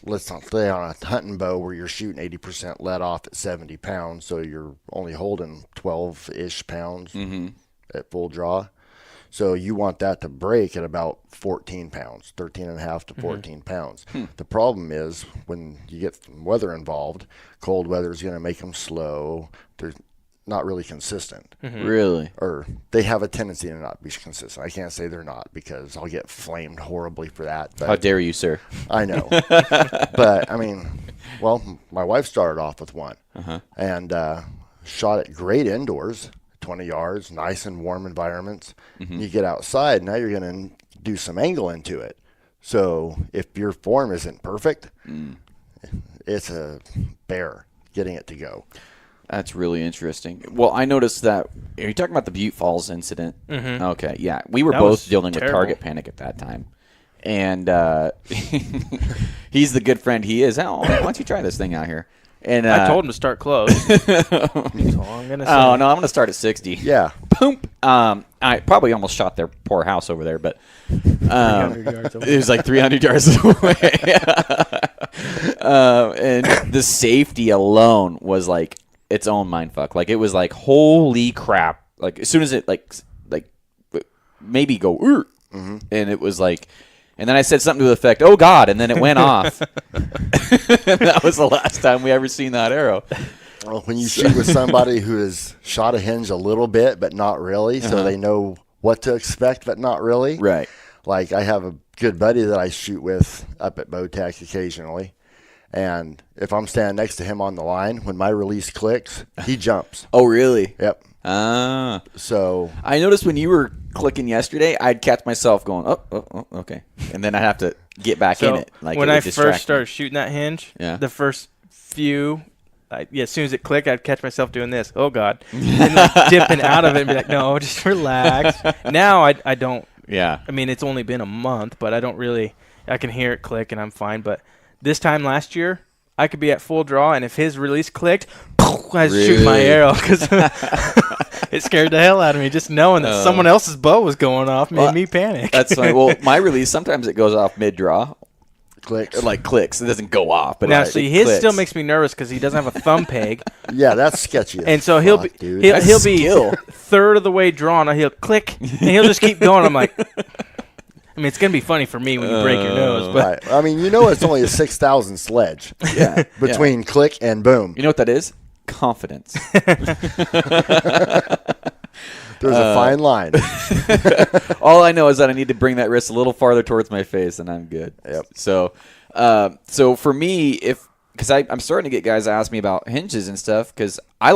let's not say on a hunting bow where you're shooting 80% let off at 70 pounds, so you're only holding 12-ish pounds at full draw. So you want that to break at about 14 pounds, 13 and a half to 14 pounds. The problem is when you get some weather involved, cold weather is going to make them slow. They're not really consistent. Really? Or they have a tendency to not be consistent. I can't say they're not because I'll get flamed horribly for that. But How dare you, sir? I know. But, I mean, well, my wife started off with one and shot it great indoors, 20 yards, nice and warm environments. You get outside, now you're going to do some angle into it. So if your form isn't perfect, it's a bear getting it to go. That's really interesting. Well, I noticed that. Are you talking about the Butte Falls incident? Okay, yeah. We were both dealing with target panic at that time. And he's the good friend he is. Oh, why don't you try this thing out here? And I told him to start close. That's all I'm going to say. Oh, no, I'm going to start at 60. Yeah. Boom. I probably almost shot their poor house over there, but 300 yards away. it was like 300 yards away. And the safety alone was like its own mindfuck. Like, it was like, holy crap. Like, as soon as it, like maybe go, and it was like, and then I said something to the effect, oh, God, and then it went off. That was the last time we ever seen that arrow. Well, when you shoot with somebody who has shot a hinge a little bit, but not really, so they know what to expect, but not really. Right. Like, I have a good buddy that I shoot with up at Bowtech occasionally, and if I'm standing next to him on the line, when my release clicks, he jumps. Oh, really? Yep. Ah. So I noticed when you were clicking yesterday, I'd catch myself going, oh, okay. And then I'd have to get back in it. Like, when it I would distract first started shooting that hinge, the first few, as soon as it clicked, I'd catch myself doing this. Oh, God. And like dipping out of it and be like, no, just relax. Now I don't. Yeah. I mean, it's only been a month, but I don't really. I can hear it click and I'm fine. But this time last year, I could be at full draw, and if his release clicked, I shoot my arrow because it scared the hell out of me. Just knowing that someone else's bow was going off made me panic. That's funny. Well, my release, sometimes it goes off mid-draw. clicks. It like clicks. It doesn't go off. But now, it see, his clicks. still makes me nervous because he doesn't have a thumb peg. Yeah, that's sketchy. And so he'll be third of the way drawn. And he'll click, and he'll just keep going. I'm like, I mean, it's gonna be funny for me when you break your nose, but right. I mean, it's only a 6,000 sledge. Yeah. Between click and boom. You know what that is? Confidence. There's a fine line. All I know is that I need to bring that wrist a little farther towards my face, and I'm good. Yep. So for me, because I'm starting to get guys ask me about hinges and stuff, because I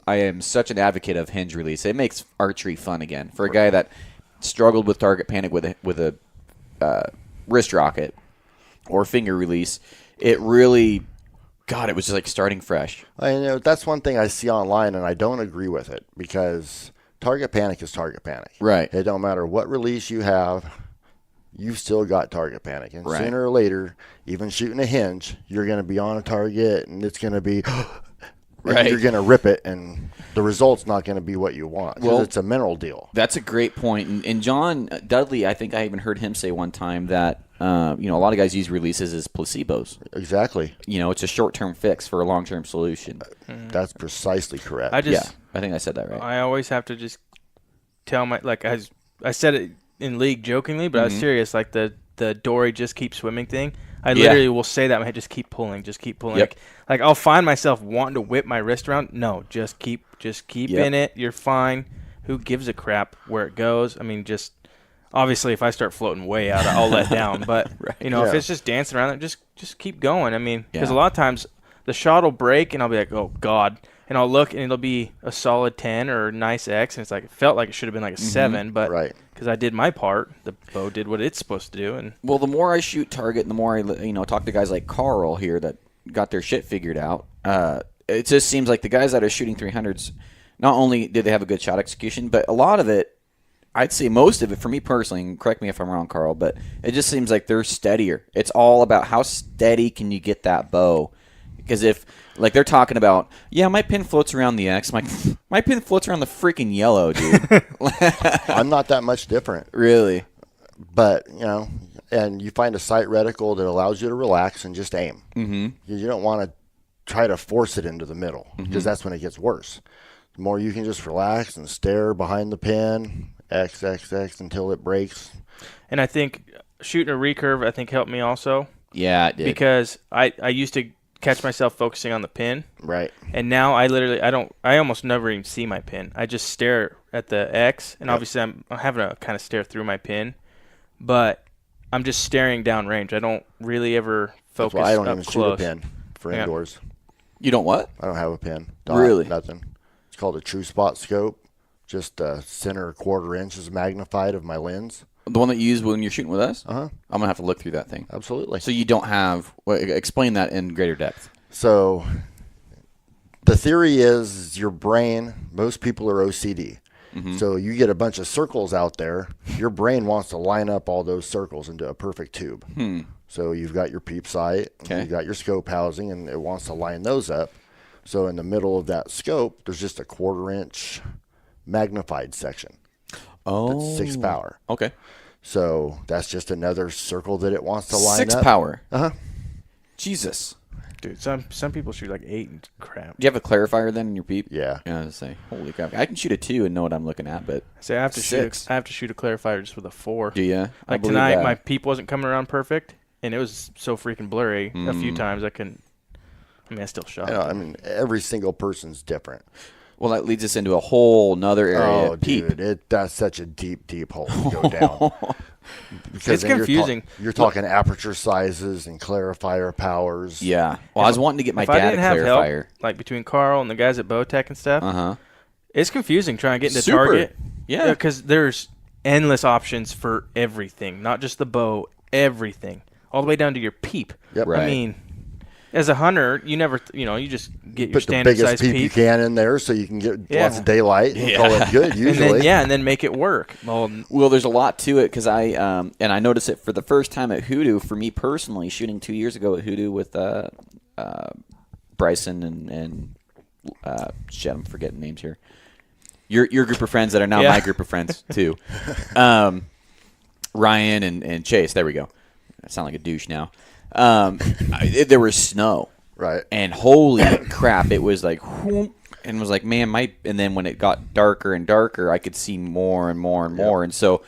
am such an advocate of hinge release. It makes archery fun again for a guy that struggled with target panic with a wrist rocket or finger release. It really, God, it was just like starting fresh. That's one thing I see online, and I don't agree with it because target panic is target panic. Right. It don't matter what release you have, you've still got target panic. And right. Sooner or later, even shooting a hinge, you're going to be on a target, and it's going to be right. You're going to rip it, and the result's not going to be what you want. Well, it's a mental deal. That's a great point. And John Dudley, I think I even heard him say one time that a lot of guys use releases as placebos. Exactly. It's a short-term fix for a long-term solution. That's precisely correct. I think I said that right. I always have to just tell I said it in league jokingly, but I was serious. Like the Dory just keep swimming thing. I literally will say that in my head, just keep pulling. Yep. Like I'll find myself wanting to whip my wrist around. No, just keep in it. You're fine. Who gives a crap where it goes? I mean, just obviously if I start floating way out, I'll let down. But right. If it's just dancing around, just keep going. I mean, because a lot of times the shot will break and I'll be like, oh God. and I'll look and it'll be a solid 10 or a nice X, and it's like it felt like it should have been like a 7, but because I did my part, the bow did what it's supposed to do. And well, the more I shoot target, and the more I talk to guys like Carl here that got their shit figured out. It just seems like the guys that are shooting 300s, not only did they have a good shot execution, but a lot of it, I'd say most of it, for me personally, and correct me if I'm wrong, Carl, but it just seems like they're steadier. It's all about how steady can you get that bow. Because if, like, they're talking about, yeah, my pin floats around the X. My pin floats around the freaking yellow, dude. I'm not that much different. Really? But, and you find a sight reticle that allows you to relax and just aim. Mm-hmm. You don't want to try to force it into the middle because that's when it gets worse. The more you can just relax and stare behind the pin, X, until it breaks. And I think shooting a recurve, I think, helped me also. Yeah, it did. Because I used to catch myself focusing on the pin. Right. And now I almost never even see my pin. I just stare at the X, and obviously I'm having to kind of stare through my pin, but I'm just staring down range. I don't really ever focus I don't up even close. shoot a pin for indoors. You don't what? I don't have a pin. Really? Nothing. It's called a true spot scope. Just the center 1/4 inch is magnified of my lens. The one that you use when you're shooting with us? Uh-huh. I'm going to have to look through that thing. Absolutely. So you don't have – explain that in greater depth. So the theory is your brain, most people are OCD. Mm-hmm. So you get a bunch of circles out there. Your brain wants to line up all those circles into a perfect tube. So you've got your peep sight, you've got your scope housing, and it wants to line those up. So in the middle of that scope, there's just a 1/4 inch magnified section. Oh. That's 6 power. Okay. So that's just another circle that it wants to line 6 up. 6 power. Uh-huh. Jesus. Dude, some people shoot like 8 and crap. Do you have a clarifier then in your peep? Yeah. I was say, holy crap. I can shoot a 2 and know what I'm looking at, but I have to 6. shoot a clarifier just with a 4. Do you? Like tonight, my peep wasn't coming around perfect, and it was so freaking blurry a few times I still shot. I mean, every single person's different. Well, that leads us into a whole nother area. Oh, peep. dude, that's such a deep hole to go down. It's confusing. You're talking aperture sizes and clarifier powers. Yeah. Well, I was wanting to get my if I dad a didn't have clarifier. help, like between Carl and the guys at Bowtech and stuff, it's confusing trying to get into Super. target. Yeah. Because there's endless options for everything, not just the bow, everything, all the way down to your peep. Yep. Right. I mean, as a hunter, you never, you just get your Put the standard biggest size peep peep. you can in there so you can get lots of daylight and call it good usually. and then make it work. Well, there's a lot to it because I noticed it for the first time at Hoodoo. For me personally, shooting 2 years ago at Hoodoo with Bryson and shit, I'm forgetting names here. Your group of friends that are now my group of friends too. Ryan and Chase. There we go. I sound like a douche now. There was snow. Right. And holy crap, it was like, whoop, and was like, man, and then when it got darker and darker, I could see more and more and more. And so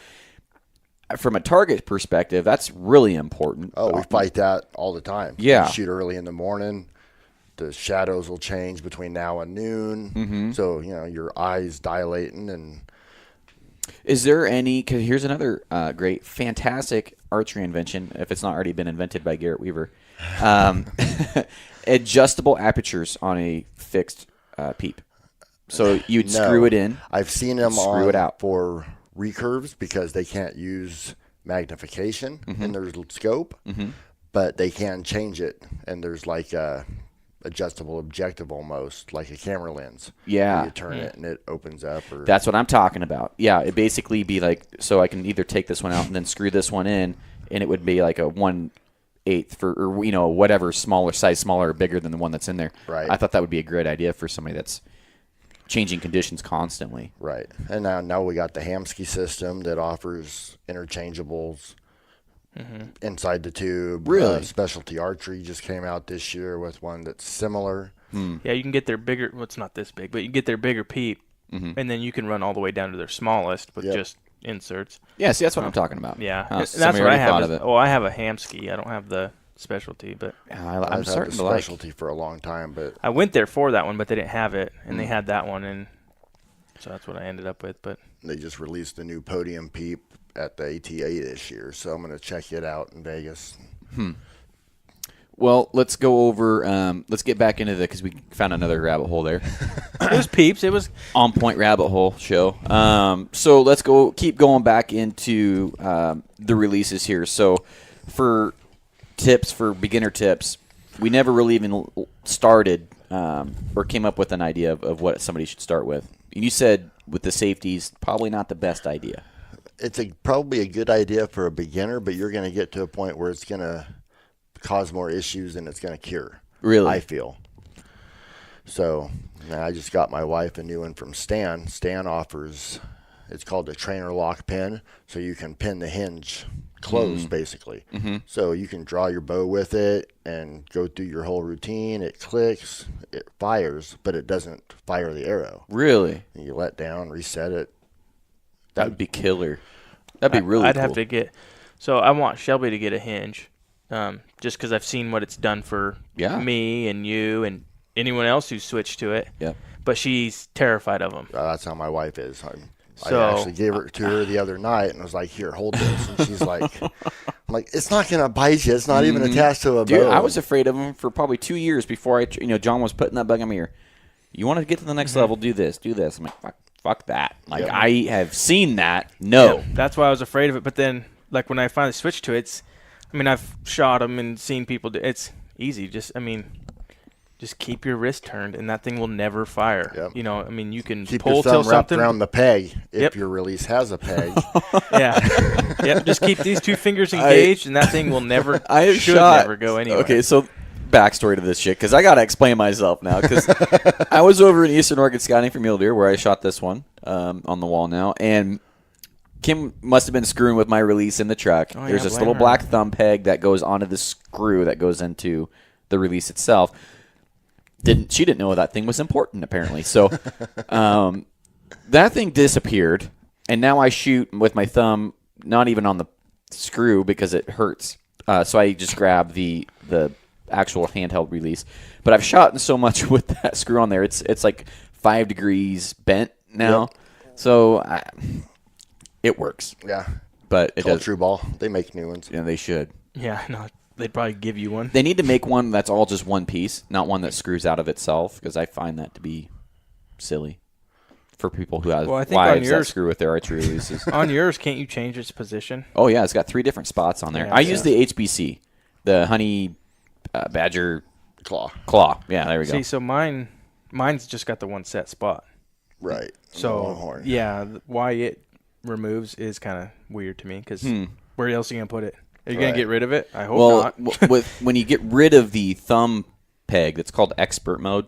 from a target perspective, that's really important. Oh, we fight that all the time. Yeah. You shoot early in the morning. The shadows will change between now and noon. So, your eyes dilating. And is there any, because here's another great, fantastic archery invention, if it's not already been invented by Garrett Weaver. Adjustable apertures on a fixed peep. So you'd screw it in. I've seen them screw it out for recurves because they can't use magnification in their scope, but they can change it. And there's like a adjustable objective almost, like a camera lens. Yeah. You turn it and it opens up. Or that's what I'm talking about. Yeah, it basically be like, so I can either take this one out and then screw this one in, and it would be like a 1/8 or whatever smaller or bigger than the one that's in there. Right. I thought that would be a great idea for somebody that's changing conditions constantly. Right. And now we got the Hamsky system that offers interchangeables inside the tube. Really? Specialty Archery just came out this year with one that's similar. Yeah, you can get their bigger, well, it's not this big, but you can get their bigger peep, and then you can run all the way down to their smallest with just inserts. Yeah, see, that's what I'm talking about. Yeah, and that's what I have. I have a Hamsky. I don't have the specialty, but I'm starting to to like specialty for a long time. But I went there for that one, but they didn't have it, and they had that one, and so that's what I ended up with. But they just released a new podium peep at the ATA this year, so I'm going to check it out in Vegas. Well, let's go over. Let's get back into because we found another rabbit hole there. It was peeps. It was On point rabbit hole show. So let's keep going back into the releases here. So for beginner tips, we never really even started or came up with an idea of what somebody should start with. And you said with the safeties, probably not the best idea. It's probably a good idea for a beginner, but you're going to get to a point where it's going to cause more issues than it's going to cure. Really? I feel. So I just got my wife a new one from Stan. Stan offers, it's called a trainer lock pin, so you can pin the hinge closed basically. Mm-hmm. So you can draw your bow with it and go through your whole routine. It clicks, it fires, but it doesn't fire the arrow. Really? And you let down, reset it. That would be killer. That'd be really cool. I'd have to get – so I want Shelby to get a hinge just because I've seen what it's done for me and you and anyone else who's switched to it. Yeah. But she's terrified of them. That's how my wife is. I actually gave it to her the other night and was like, here, hold this. And she's like, I'm like, it's not going to bite you. It's not even attached to a Dude, bow. I was afraid of them for probably 2 years before John was putting that bug on me here. You want to get to the next level, do this. I'm like, fuck that. Like, I have seen that. No. Yeah, that's why I was afraid of it. But then, like, when I finally switched to it, I've shot them and seen people do it's easy. Just keep your wrist turned, and that thing will never fire. Yep. You can keep pull your till thumb wrapped something around the peg if Yep. your release has a peg. Yeah. Yep. Just keep these two fingers engaged, and that thing will never never go anywhere. Okay, so backstory to this shit, because I got to explain myself now, because I was over in Eastern Oregon scouting for mule deer where I shot this one on the wall now, and Kim must have been screwing with my release in the truck. There's this little black thumb peg that goes onto the screw that goes into the release itself. She didn't know that thing was important, apparently. So that thing disappeared, and now I shoot with my thumb, not even on the screw because it hurts. So I just grab the actual handheld release. But I've shot so much with that screw on there, it's like 5 degrees bent now. Yep. So it works. Yeah. But it does. True Ball. They make new ones. Yeah, they should. Yeah, no, they'd probably give you one. They need to make one that's all just one piece, not one that screws out of itself, because I find that to be silly for people who have wives that screw with their archery releases. On yours, can't you change its position? Oh, yeah. It's got 3 different spots on there. I use the HBC, the honey badger claw. Yeah, there we go. See, so mine's just got the one set spot. Right. So, yeah, why it removes is kind of weird to me, because where else are you going to put it? Are you going to get rid of it? I hope not. When you get rid of the thumb peg, that's called expert mode.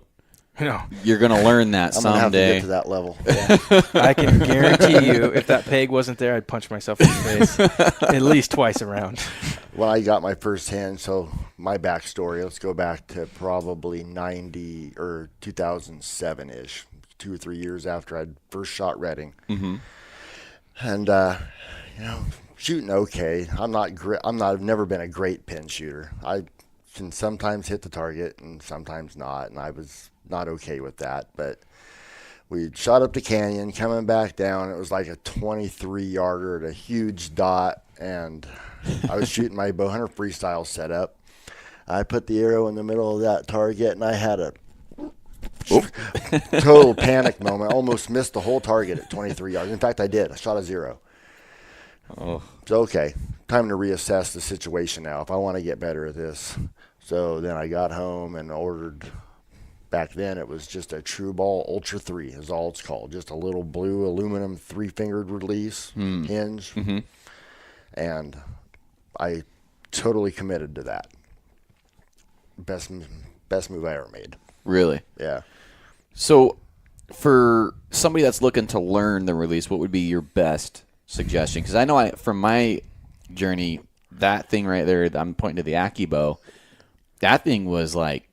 No. You're going to learn that someday. I'm going to have to get to that level. Yeah. I can guarantee you, if that peg wasn't there, I'd punch myself in the face at least twice around. When I got my first hand, so my backstory, let's go back to probably 90 or 2007-ish, 2 or 3 years after I'd first shot Redding. Mm-hmm. And, shooting okay. I've never been a great pin shooter. I can sometimes hit the target and sometimes not, and I was not okay with that. But we shot up the canyon, coming back down. It was like a 23-yarder at a huge dot, and I was shooting my bowhunter freestyle setup. I put the arrow in the middle of that target, and I had a total panic moment. Almost missed the whole target at 23 yards. In fact, I did. I shot a 0. Oh. So, okay, time to reassess the situation now if I want to get better at this. So then I got home and ordered, back then it was just a True Ball Ultra 3 is all it's called. Just a little blue aluminum 3-fingered release hinge. Mm-hmm. And I totally committed to that. Best move I ever made. Really? Yeah. So for somebody that's looking to learn the release, what would be your best suggestion? Because I know from my journey, that thing right there, I'm pointing to the Aki bow, that thing was like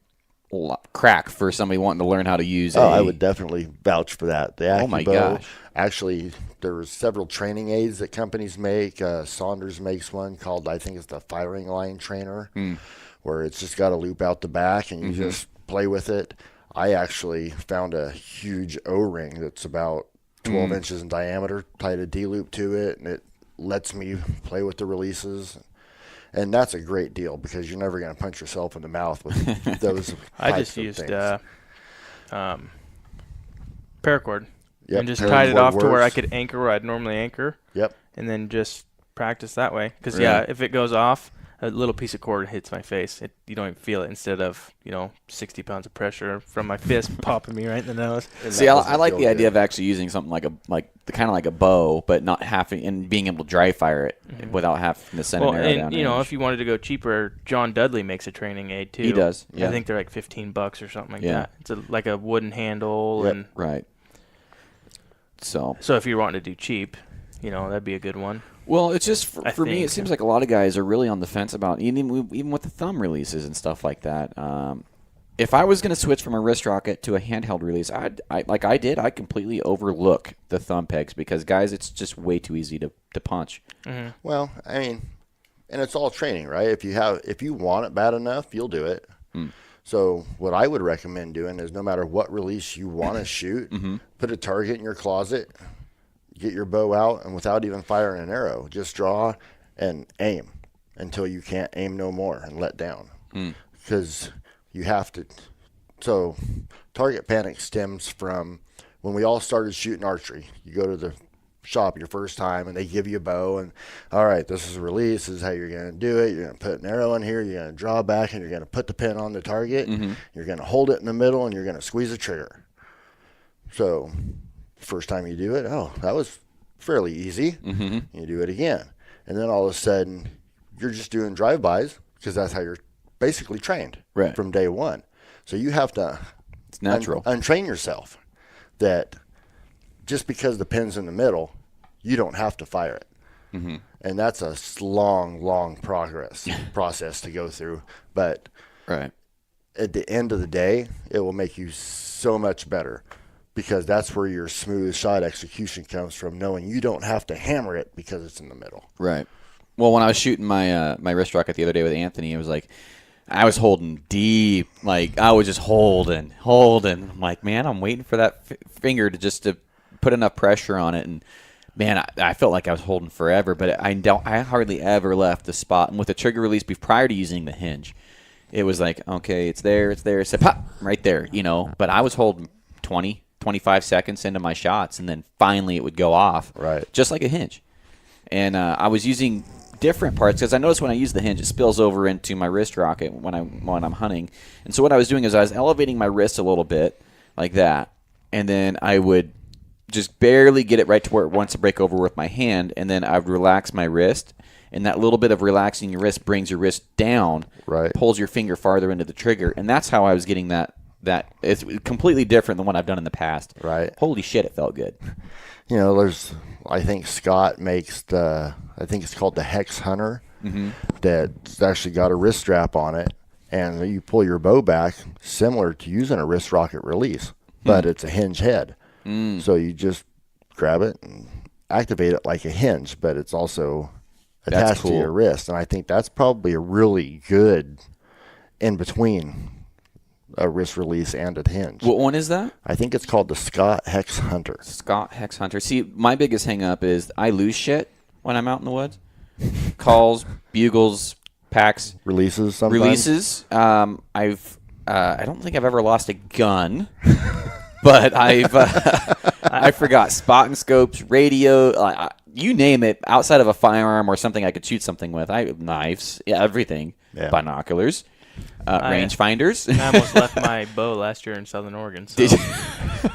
crack for somebody wanting to learn how to use I would definitely vouch for that. The Aki bow, gosh. Actually, there were several training aids that companies make. Saunders makes one called, I think it's the Firing Line Trainer, where it's just got a loop out the back and you just play with it. I actually found a huge O-ring that's about 12 inches in diameter, tied a D-loop to it, and it lets me play with the releases. And that's a great deal because you're never going to punch yourself in the mouth with those I types just of used things. Paracord. Yep, And just tied it paracord off to where I works. could anchor where I'd normally anchor. Yep. And then just practice that way. Because, Really? if it goes off, a little piece of cord hits my face. You don't even feel it instead of, 60 pounds of pressure from my fist popping me right in the nose. See, I like the idea of actually using something like a bow, but not having and being able to dry fire it without having to send an arrow down. And, if you wanted to go cheaper, John Dudley makes a training aid too. He does. Yeah. I think they're like $15 or something like Yeah. that. It's like a wooden handle. Yep. And Right. So if you're wanting to do cheap, that'd be a good one. Well, it's just for me. It think. seems like a lot of guys are really on the fence about even with the thumb releases and stuff like that. If I was going to switch from a wrist rocket to a handheld release, I completely overlook the thumb pegs because guys, it's just way too easy to punch. Mm-hmm. Well, I mean, and it's all training, right? If you want it bad enough, you'll do it. So what I would recommend doing is no matter what release you want to shoot, put a target in your closet, get your bow out, and without even firing an arrow, just draw and aim until you can't aim no more and let down. Because you have to. So target panic stems from when we all started shooting archery. You go to the shop your first time and they give you a bow and, all right, this is a release. This is how you're going to do it. You're going to put an arrow in here. You're going to draw back and you're going to put the pin on the target. You're going to hold it in the middle and you're going to squeeze the trigger. So first time you do it, that was fairly easy. You do it again. And then all of a sudden you're just doing drive-bys because that's how you're basically trained from day one. So you have to It's natural. untrain yourself that just because the pin's in the middle, you don't have to fire it. And that's a long process to go through. But Right. at the end of the day, it will make you so much better because that's where your smooth shot execution comes from, knowing you don't have to hammer it because it's in the middle. Right. Well, when I was shooting my my wrist rocket the other day with Anthony, it was like I was holding deep. Like I was just holding. I'm like, man, I'm waiting for that finger to put enough pressure on it. And man, I felt like I was holding forever. But I hardly ever left the spot. And with the trigger release prior to using the hinge, it was like, okay, it's there. It's a pop right there, But I was holding 20, 25 seconds into my shots, and then finally it would go off, Right. just like a hinge. And I was using different parts because I noticed when I use the hinge, it spills over into my wrist rocket when I'm hunting. And so what I was doing is I was elevating my wrist a little bit like that, and then I would just barely get it right to where it wants to break over with my hand, and then I would relax my wrist. And that little bit of relaxing your wrist brings your wrist down, Right. pulls your finger farther into the trigger, and that's how I was getting that. It's completely different than what I've done in the past. Right. Holy shit, it felt good. I think Scott makes I think it's called the Hex Hunter. That's actually got a wrist strap on it, and you pull your bow back similar to using a wrist rocket release, but it's a hinge head. So you just grab it and activate it like a hinge, but it's also attached to your wrist. And I think that's probably a really good in between a wrist release and a hinge. What one is that? I think it's called the Scott Hex Hunter. Scott Hex Hunter. See, my biggest hang up is I lose shit when I'm out in the woods. Calls, bugles, packs, Releases sometimes. releases. I don't think I've ever lost a gun, but I forgot spotting scopes, radio, you name it. Outside of a firearm or something I could shoot something with, knives, everything, binoculars. Rangefinders. I almost left my bow last year in Southern Oregon. So. Did you?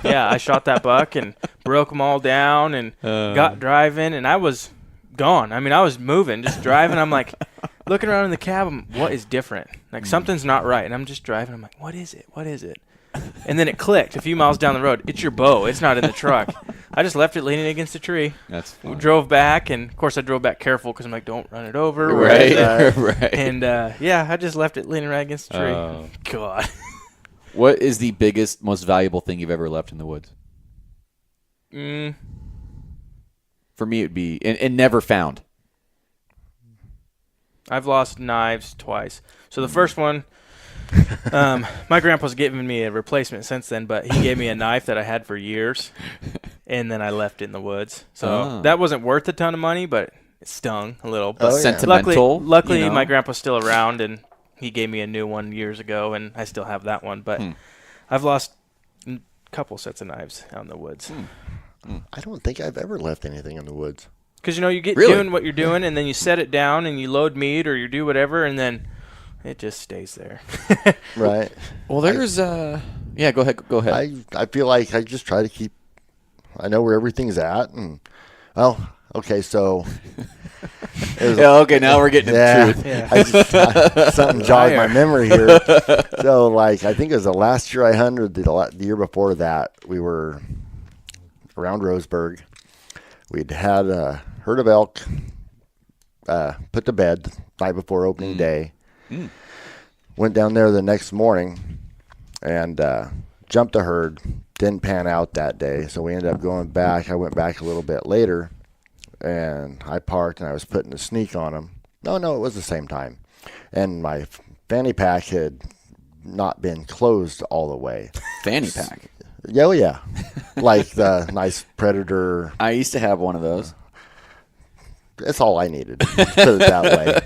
Yeah, I shot that buck and broke them all down and got driving, and I was gone. I mean, I was moving, just driving. I'm like looking around in the cab. What is different? Like something's not right. And I'm just driving. I'm like, what is it? What is it? And then it clicked a few miles down the road. It's your bow. It's not in the truck. I just left it leaning against a tree. That's funny. Drove back, and of course I drove back careful because I'm like, don't run it over. Right. Right. And I just left it leaning right against the tree. God. What is the biggest, most valuable thing you've ever left in the woods? For me, it'd be and never found. I've lost knives twice. So the first one, my grandpa's given me a replacement since then, but he gave me a knife that I had for years, and then I left it in the woods. So that wasn't worth a ton of money, but It stung a little, but sentimental. Luckily, my grandpa's still around, and he gave me a new one years ago, and I still have that one. But I've lost a couple sets of knives out in the woods. I don't think I've ever left anything in the woods. Because, you get doing what you're doing, and then you set it down, and you load meat, or you do whatever, and then it just stays there. Right. Well, there's go ahead. I feel like I just try to keep. I know where everything's at, and okay, so. Okay, now we're getting to the truth. Yeah. Something jogged my memory here. So, I think it was the last year I hunted. The year before that, we were around Roseburg. We'd had a herd of elk put to bed the night before opening day. Went down there the next morning and jumped the herd. Didn't pan out that day, so we ended up going back. I went back a little bit later, and I parked, and I was putting a sneak on them. No, it was the same time. And my fanny pack had not been closed all the way. Fanny pack? Yeah. Like the nice Predator. I used to have one of those. That's all I needed. Put it that way.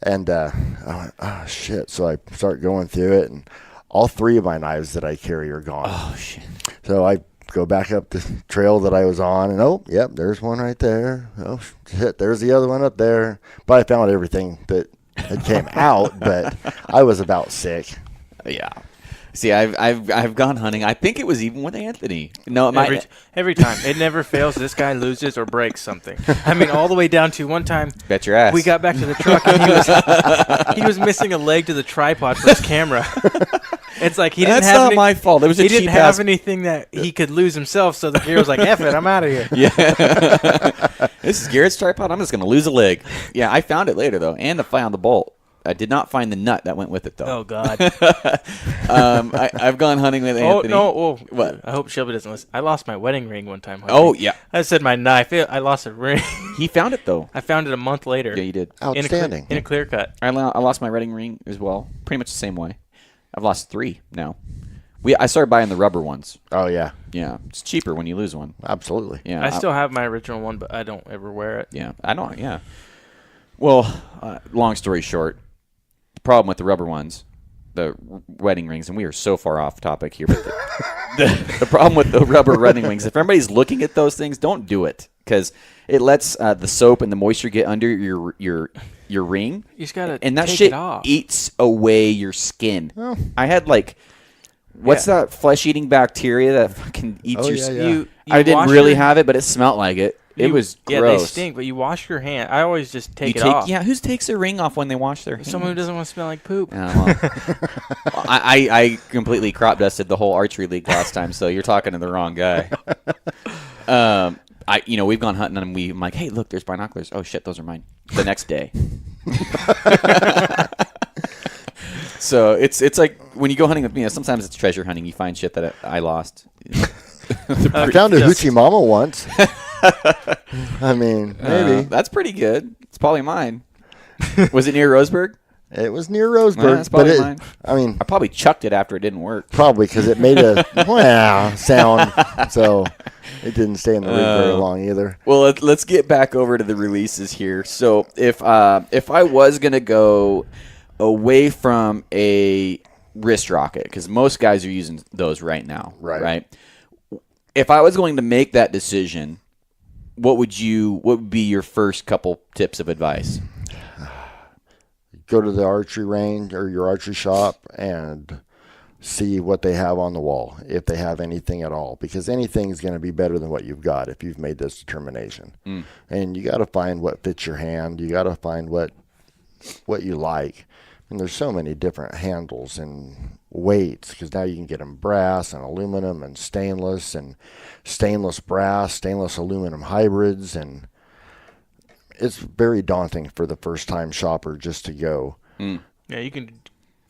I went, oh, shit. So I start going through it, and all three of my knives that I carry are gone. Oh, shit. So I go back up the trail that I was on, and there's one right there. Oh, shit, there's the other one up there. But I found everything that had came out, but I was about sick. Yeah. See, I've gone hunting. I think it was even with Anthony. No, every time it never fails. This guy loses or breaks something. I mean, all the way down to one time. Bet your ass. We got back to the truck and he was missing a leg to the tripod for his camera. It's like he didn't That's have not my fault. It was he didn't have anything that he could lose himself. So the gear was like, "F it, I'm out of here." Yeah. This is Garrett's tripod. I'm just gonna lose a leg. Yeah, I found it later though, and I found the bolt. I did not find the nut that went with it, though. Oh, God. I've gone hunting with Anthony. What? I hope Shelby doesn't listen. I lost my wedding ring one time hunting. Oh, yeah. I said my knife. I lost a ring. He found it, though. I found it a month later. Yeah, you did. Outstanding. In a clear cut. I lost my wedding ring as well. Pretty much the same way. I've lost 3 now. I started buying the rubber ones. Oh, yeah. Yeah. It's cheaper when you lose one. Absolutely. Yeah. I still have my original one, but I don't ever wear it. Yeah. I don't. Yeah. Well, long story short. Problem with the rubber ones, the wedding rings, and we are so far off topic here, but the problem with the rubber wedding rings, if everybody's looking at those things, don't do it because it lets the soap and the moisture get under your ring. You just gotta and that take shit it off. Eats away your skin. Oh. I had what's that flesh-eating bacteria that fucking eats your skin? Yeah. I didn't really have it, but it smelled like it. It was gross. Yeah, they stink, but you wash your hand. I always just take it off. Yeah, who takes their ring off when they wash their hands? Someone who doesn't want to smell like poop. I completely crop dusted the whole archery league last time, so you're talking to the wrong guy. We've gone hunting and I'm like, hey, look, there's binoculars. Oh shit, those are mine. The next day. So it's like when you go hunting with me, sometimes it's treasure hunting. You find shit that I lost. I found a hoochie mama once. I mean, maybe. That's pretty good. It's probably mine. Was it near Roseburg? It was near Roseburg. That's probably mine. I mean, I probably chucked it after it didn't work. Probably because it made a wow sound. So it didn't stay in the rig very long either. Well, let's get back over to the releases here. So if I was going to go away from a wrist rocket, because most guys are using those right now, right? If I was going to make that decision, what would be your first couple tips of advice? Go to the archery range or your archery shop and see what they have on the wall, if they have anything at all, because anything's going to be better than what you've got if you've made this determination. And you got to find what fits your hand. You got to find what you like. And there's so many different handles and weights, because now you can get them brass and aluminum and stainless brass, stainless aluminum hybrids, and it's very daunting for the first time shopper just to go. Yeah, you can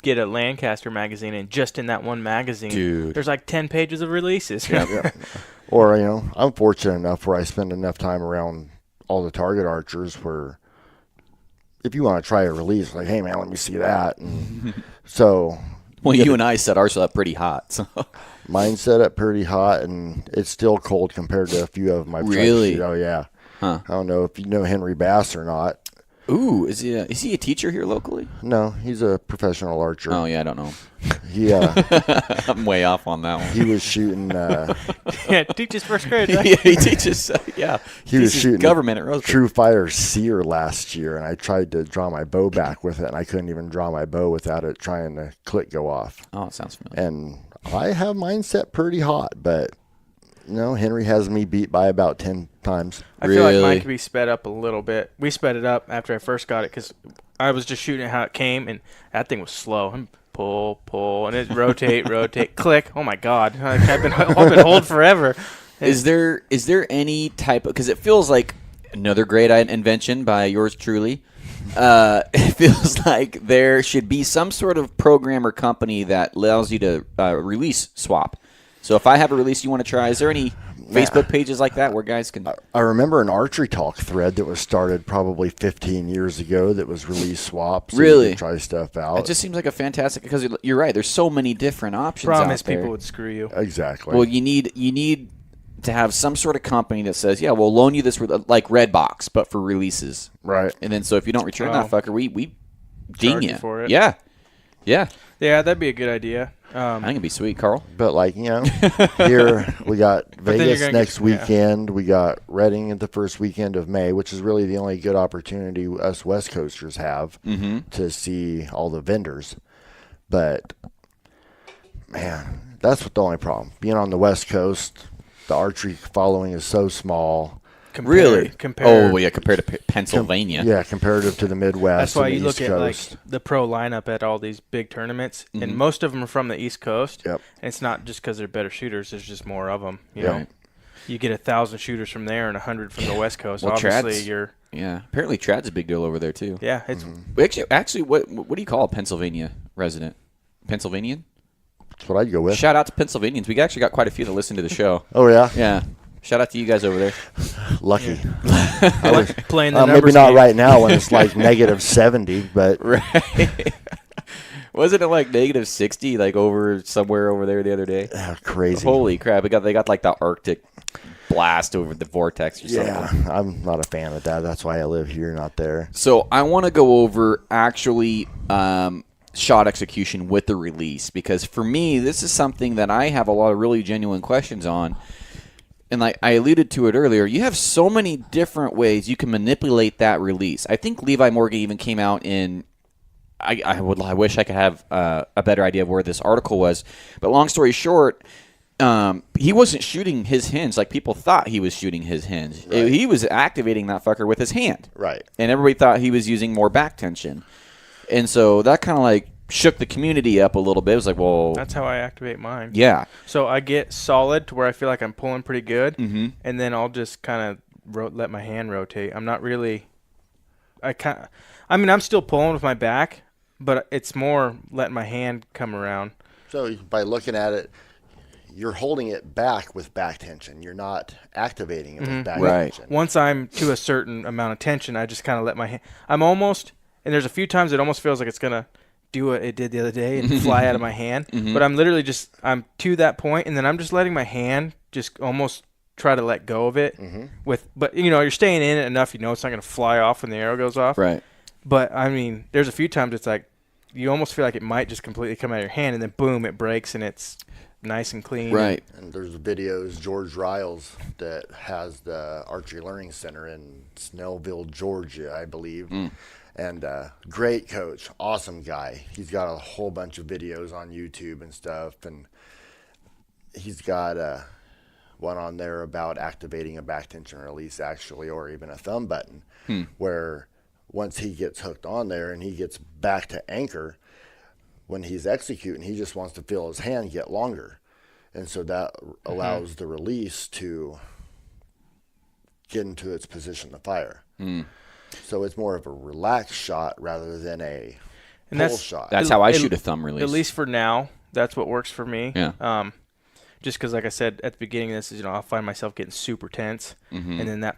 get a Lancaster magazine, and just in that one magazine, there's like 10 pages of releases. Yeah. Or, I'm fortunate enough where I spend enough time around all the target archers where if you want to try a release, like, hey, man, let me see that. And so. Well, you and I set ours up pretty hot. So. Mine set up pretty hot, and it's still cold compared to a few of my Really? Oh, yeah. Huh. I don't know if you know Henry Bass or not. Ooh, is he a teacher here locally? No, he's a professional archer. Oh yeah, I don't know. He I'm way off on that one. he was shooting. Yeah, teaches first grade. Right? Yeah, he teaches. He was shooting government at Roseburg. True Fire Seer last year, and I tried to draw my bow back with it, and I couldn't even draw my bow without it trying to click go off. Oh, it sounds familiar. And I have mine set pretty hot, but Henry has me beat by about 10 times. I feel like mine could be sped up a little bit. We sped it up after I first got it because I was just shooting it how it came, and that thing was slow. And pull, and it rotate, click. Oh my God, I've been hold forever. Is there any type of, because it feels like another great invention by yours truly. It feels like there should be some sort of program or company that allows you to release swap. So if I have a release you want to try, is there any Facebook pages like that where guys can? I remember an Archery Talk thread that was started probably 15 years ago that was release swap. So really? You can try stuff out. It just seems like a fantastic, because you're right. There's so many different options Problem out is there. people would screw you. Exactly. Well, you need to have some sort of company that says, yeah, we'll loan you this, like Redbox, but for releases. Right. And then so if you don't return that fucker, we ding Charge you. you for it. Yeah. Yeah, that'd be a good idea. I think it'd be sweet, Carl. But here we got Vegas next weekend. We got Reading at the first weekend of May, which is really the only good opportunity us West Coasters have to see all the vendors. But, man, that's the only problem. Being on the West Coast, the archery following is so small. Compared to Pennsylvania. Comparative to the Midwest. That's why you and the look East at Coast. like the pro lineup at all these big tournaments, and most of them are from the East Coast. Yep. And it's not just because they're better shooters; there's just more of them. You know, you get 1,000 shooters from there and 100 from the West Coast. Well, obviously, you're apparently Trad's a big deal over there too. Yeah, it's actually what do you call a Pennsylvania resident? Pennsylvanian? That's what I'd go with. Shout out to Pennsylvanians. We actually got quite a few that listen to the show. Oh yeah. Yeah. Shout out to you guys over there. Lucky. I was playing the numbers maybe not game. right now when it's like negative 70, but right. Wasn't it like negative 60, like somewhere over there the other day? Crazy. Holy crap! They got like the Arctic blast over the vortex or something. Yeah, I'm not a fan of that. That's why I live here, not there. So I want to go over actually shot execution with the release, because for me, this is something that I have a lot of really genuine questions on. And like I alluded to it earlier, you have so many different ways you can manipulate that release. I think Levi Morgan even came out in. I wish I could have a better idea of where this article was, but long story short, he wasn't shooting his hinge like people thought he was shooting his hinge. Right. He was activating that fucker with his hand, Right? and everybody thought he was using more back tension, and so that kind of like shook the community up a little bit. It was like, well, That's how I activate mine. yeah. So I get solid to where I feel like I'm pulling pretty good, Mm-hmm. and then I'll just kind of let my hand rotate. I'm not really. I'm still pulling with my back, but it's more letting my hand come around. So by looking at it, you're holding it back with back tension. You're not activating it with back Right. tension. Once I'm to a certain amount of tension, I just kind of let my hand. I'm almost, and there's a few times it almost feels like it's gonna do what it did the other day and fly out of my hand. But I'm literally I'm to that point, and then I'm just letting my hand just almost try to let go of it. But you're staying in it enough, it's not gonna fly off when the arrow goes off. Right. But there's a few times it's like you almost feel like it might just completely come out of your hand, and then boom, it breaks and it's nice and clean. Right. And there's videos, George Riles, that has the Archery Learning Center in Snellville, Georgia, I believe. And great coach, awesome guy. He's got a whole bunch of videos on YouTube and stuff. And he's got one on there about activating a back tension release, actually, or even a thumb button, where once he gets hooked on there and he gets back to anchor, when he's executing, he just wants to feel his hand get longer. And so that allows the release to get into its position to fire. So it's more of a relaxed shot rather than a pull shot. That's how I shoot a thumb release. At least for now, that's what works for me. Yeah. Just because, like I said at the beginning of this, I'll find myself getting super tense, and then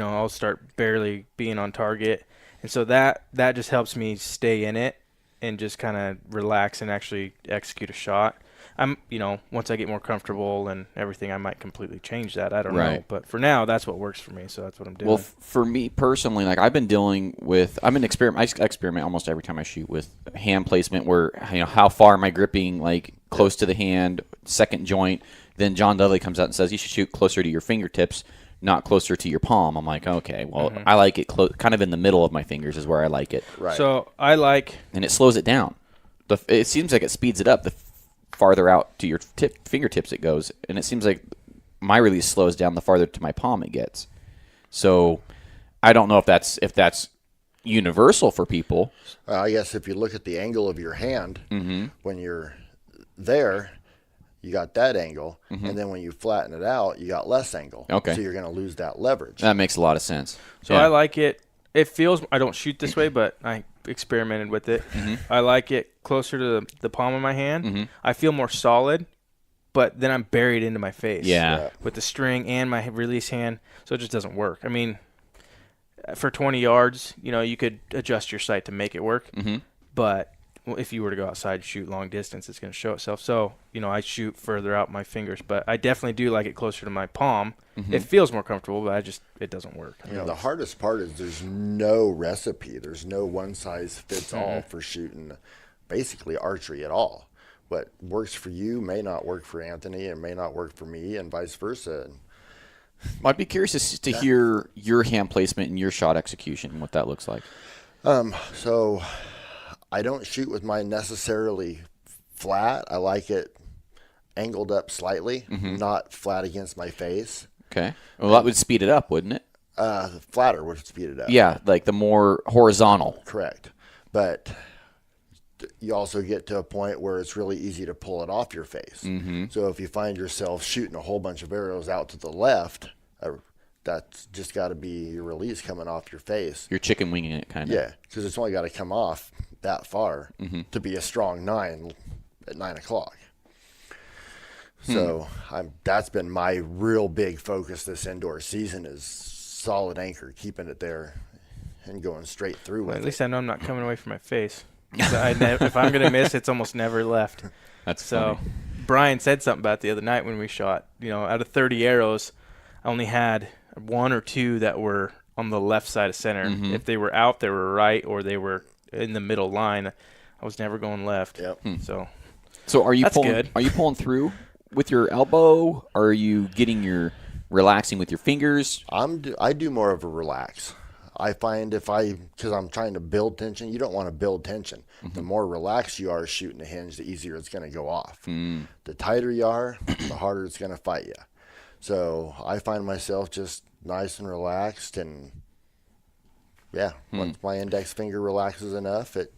I'll start barely being on target, and so that just helps me stay in it and just kind of relax and actually execute a shot. once I get more comfortable and everything, I might completely change that. I don't know. Right. But for now, that's what works for me. So that's what I'm doing. Well, for me personally, like I experiment almost every time I shoot with hand placement where, how far am I gripping, like close to the hand, second joint. Then John Dudley comes out and says you should shoot closer to your fingertips, not closer to your palm. I'm like, okay, well, I like it kind of in the middle of my fingers is where I like it. Right. So and it slows it down. It seems like it speeds it up the farther out to your fingertips it goes, and it seems like my release slows down the farther to my palm it gets. So I don't know if that's universal for people. I guess if you look at the angle of your hand when you're there, you got that angle, and then when you flatten it out, you got less angle. Okay. So you're going to lose that leverage. That makes a lot of sense. So I like it. It feels, I don't shoot this way, but I experimented with it. I like it closer to the palm of my hand. I feel more solid, but then I'm buried into my face. Yeah. With the string and my release hand, so it just doesn't work. I mean, for 20 yards, you could adjust your sight to make it work, but if you were to go outside and shoot long distance, it's going to show itself. So, I shoot further out my fingers, but I definitely do like it closer to my palm. It feels more comfortable, but it doesn't work. The hardest part is there's no recipe. There's no one size fits all for shooting basically archery at all. What works for you may not work for Anthony and may not work for me and vice versa. I'd be curious to hear your hand placement and your shot execution and what that looks like. So I don't shoot with mine necessarily flat. I like it angled up slightly, not flat against my face. Okay. Well, that would speed it up, wouldn't it? Flatter would speed it up. Yeah, like the more horizontal. Correct. But you also get to a point where it's really easy to pull it off your face. So if you find yourself shooting a whole bunch of arrows out to the left, that's just got to be your release coming off your face. You're chicken winging it, kind of. Yeah, because it's only got to come off that far to be a strong 9 at 9 o'clock. So that's been my real big focus this indoor season is solid anchor, keeping it there and going straight through with at least I know I'm not coming away from my face. If I'm going to miss, it's almost never left. That's funny. Brian said something about it the other night when we shot. Out of 30 arrows, I only had 1 or 2 that were on the left side of center. If they were out, they were right, or they were in the middle line. I was never going left. Yep. So are you that's pulling? good. Are you pulling through with your elbow? Or are you relaxing with your fingers? I do more of a relax. I find because I'm trying to build tension, you don't want to build tension. The more relaxed you are shooting a hinge, the easier it's going to go off. The tighter you are, the harder it's going to fight you. So I find myself just nice and relaxed, and once my index finger relaxes enough, it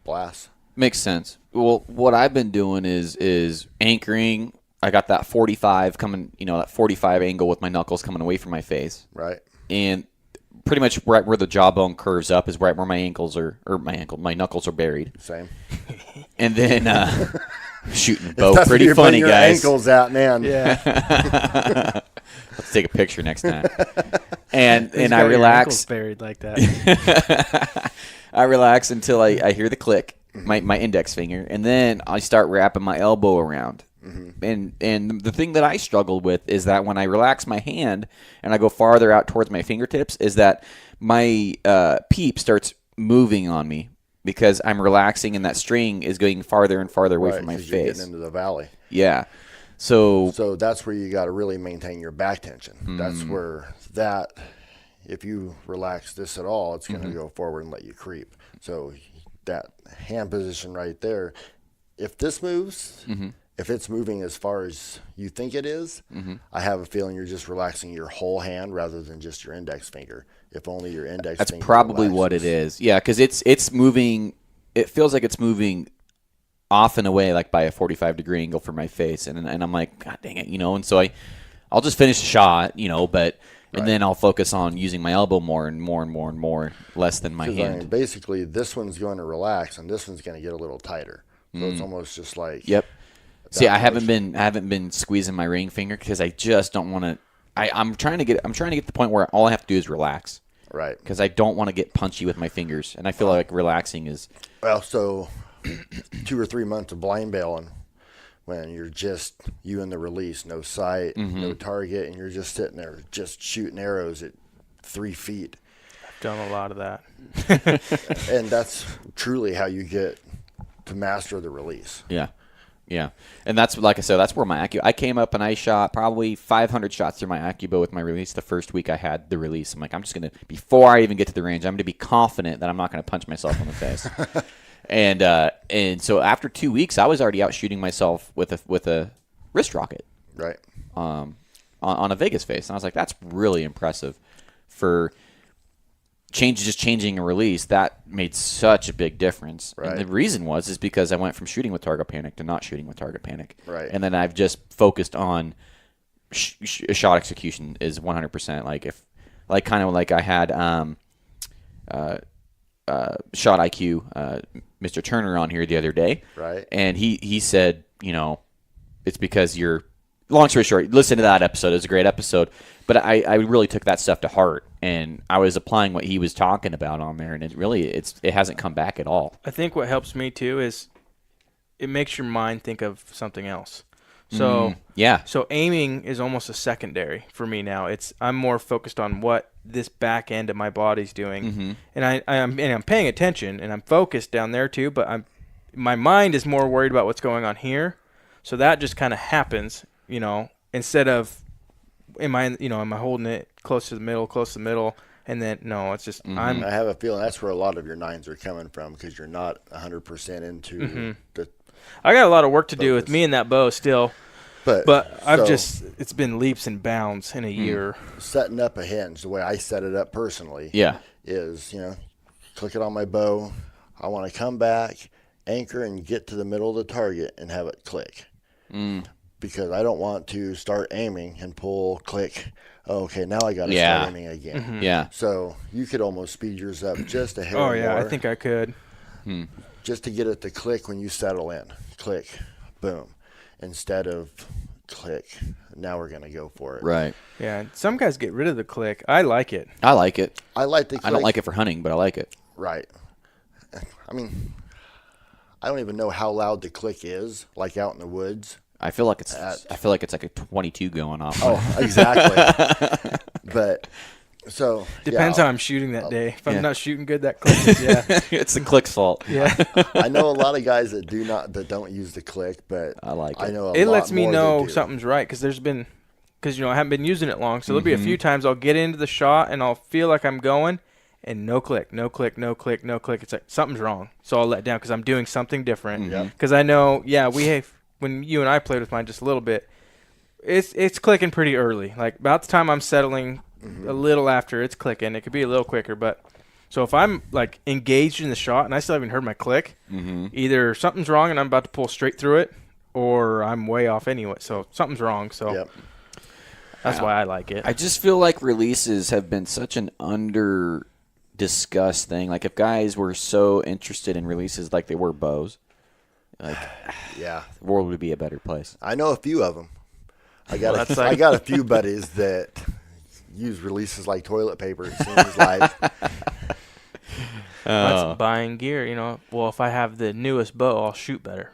blasts. Makes sense. Well, what I've been doing is anchoring. I got that 45 coming, that 45 angle with my knuckles coming away from my face. Right. And pretty much right where the jawbone curves up is right where my knuckles are buried. Same. And then shooting a bow, that's pretty where funny, your guys. Ankles out, man. Yeah. Let's take a picture next time. And I relax. Buried like that. I relax until I hear the click, my index finger, and then I start wrapping my elbow around. And the thing that I struggled with is that when I relax my hand and I go farther out towards my fingertips, is that my peep starts moving on me because I'm relaxing and that string is going farther and farther away from my face. You're getting into the valley. Yeah. So that's where you got to really maintain your back tension. That's where if you relax this at all, it's going to go forward and let you creep. So that hand position right there, if this moves, if it's moving as far as you think it is, I have a feeling you're just relaxing your whole hand rather than just your index finger. If only your index finger. That's probably relaxes. what it is. Yeah, because it's moving. It feels like it's moving off and away, like by a 45-degree angle for my face, and I'm like, God dang it, And so I'll just finish the shot, and then I'll focus on using my elbow more and more and more and more, less than my hand. Basically, this one's going to relax, and this one's going to get a little tighter. So it's almost just like Yep. See, I haven't been squeezing my ring finger because I just don't want to. I'm trying to get to the point where all I have to do is relax. Right. Because I don't want to get punchy with my fingers, and I feel like relaxing is. Well, so 2 or 3 months of blind bailing, when you're just you and the release, no sight, no target, and you're just sitting there just shooting arrows at 3 feet. I've done a lot of that. And that's truly how you get to master the release. Yeah. Yeah. And that's, like I said, that's where my I came up and I shot probably 500 shots through my AccuBow with my release the first week I had the release. I'm like, I'm just going to, before I even get to the range, I'm going to be confident that I'm not going to punch myself in the face. And so after 2 weeks, I was already out shooting myself with a wrist rocket. Right. On a Vegas face. And I was like, that's really impressive for changing a release. That made such a big difference. Right. And the reason is because I went from shooting with target panic to not shooting with target panic. Right. And then I've just focused on shot execution is 100%. Kind of like I had Shot IQ, Mr. Turner on here the other day. Right. And he said, it's because you're, long story short, listen to that episode. It was a great episode. But I really took that stuff to heart, and I was applying what he was talking about on there, and it hasn't come back at all. I think what helps me too is it makes your mind think of something else. So So aiming is almost a secondary for me now. I'm more focused on what this back end of my body's doing, and I'm paying attention and I'm focused down there too. But my mind is more worried about what's going on here. So that just kind of happens, instead of am I holding it close to the middle, and then no, it's just I have a feeling that's where a lot of your nines are coming from, because you're not 100% into the. I got a lot of work to do with me and that bow still, but it's been leaps and bounds in a year. Setting up a hinge, the way I set it up personally, is click it on my bow. I want to come back, anchor, and get to the middle of the target and have it click. Because I don't want to start aiming and pull, click. Oh, okay, now I got to start aiming again. Yeah. So you could almost speed yours up just a hair more. Oh, yeah, I think I could. Just to get it to click when you settle in. Click, boom. Instead of click, now we're going to go for it. Right. Yeah, some guys get rid of the click. I like it. I like it. I like the click. I don't like it for hunting, but I like it. Right. I mean, I don't even know how loud the click is, like out in the woods. I feel like it's like a 22 going off. Oh, exactly. But so depends how I'm shooting that day. If I'm not shooting good, that click is it's the click's fault. Yeah. I know a lot of guys that don't use the click, but I like it. I know it lets me know something's right, because I haven't been using it long, so there'll be a few times I'll get into the shot and I'll feel like I'm going, and no click. It's like something's wrong, so I'll let down because I'm doing something different. Because I know, when you and I played with mine just a little bit, it's clicking pretty early. Like about the time I'm settling, a little after it's clicking. It could be a little quicker, but so if I'm like engaged in the shot and I still haven't heard my click, either something's wrong and I'm about to pull straight through it, or I'm way off anyway. So something's wrong. So that's why I like it. I just feel like releases have been such an under discussed thing. Like if guys were so interested in releases like they were bows, the world would be a better place. I know a few of them. I got a few buddies that use releases like toilet paper. It seems like that's buying gear. Well, if I have the newest bow, I'll shoot better.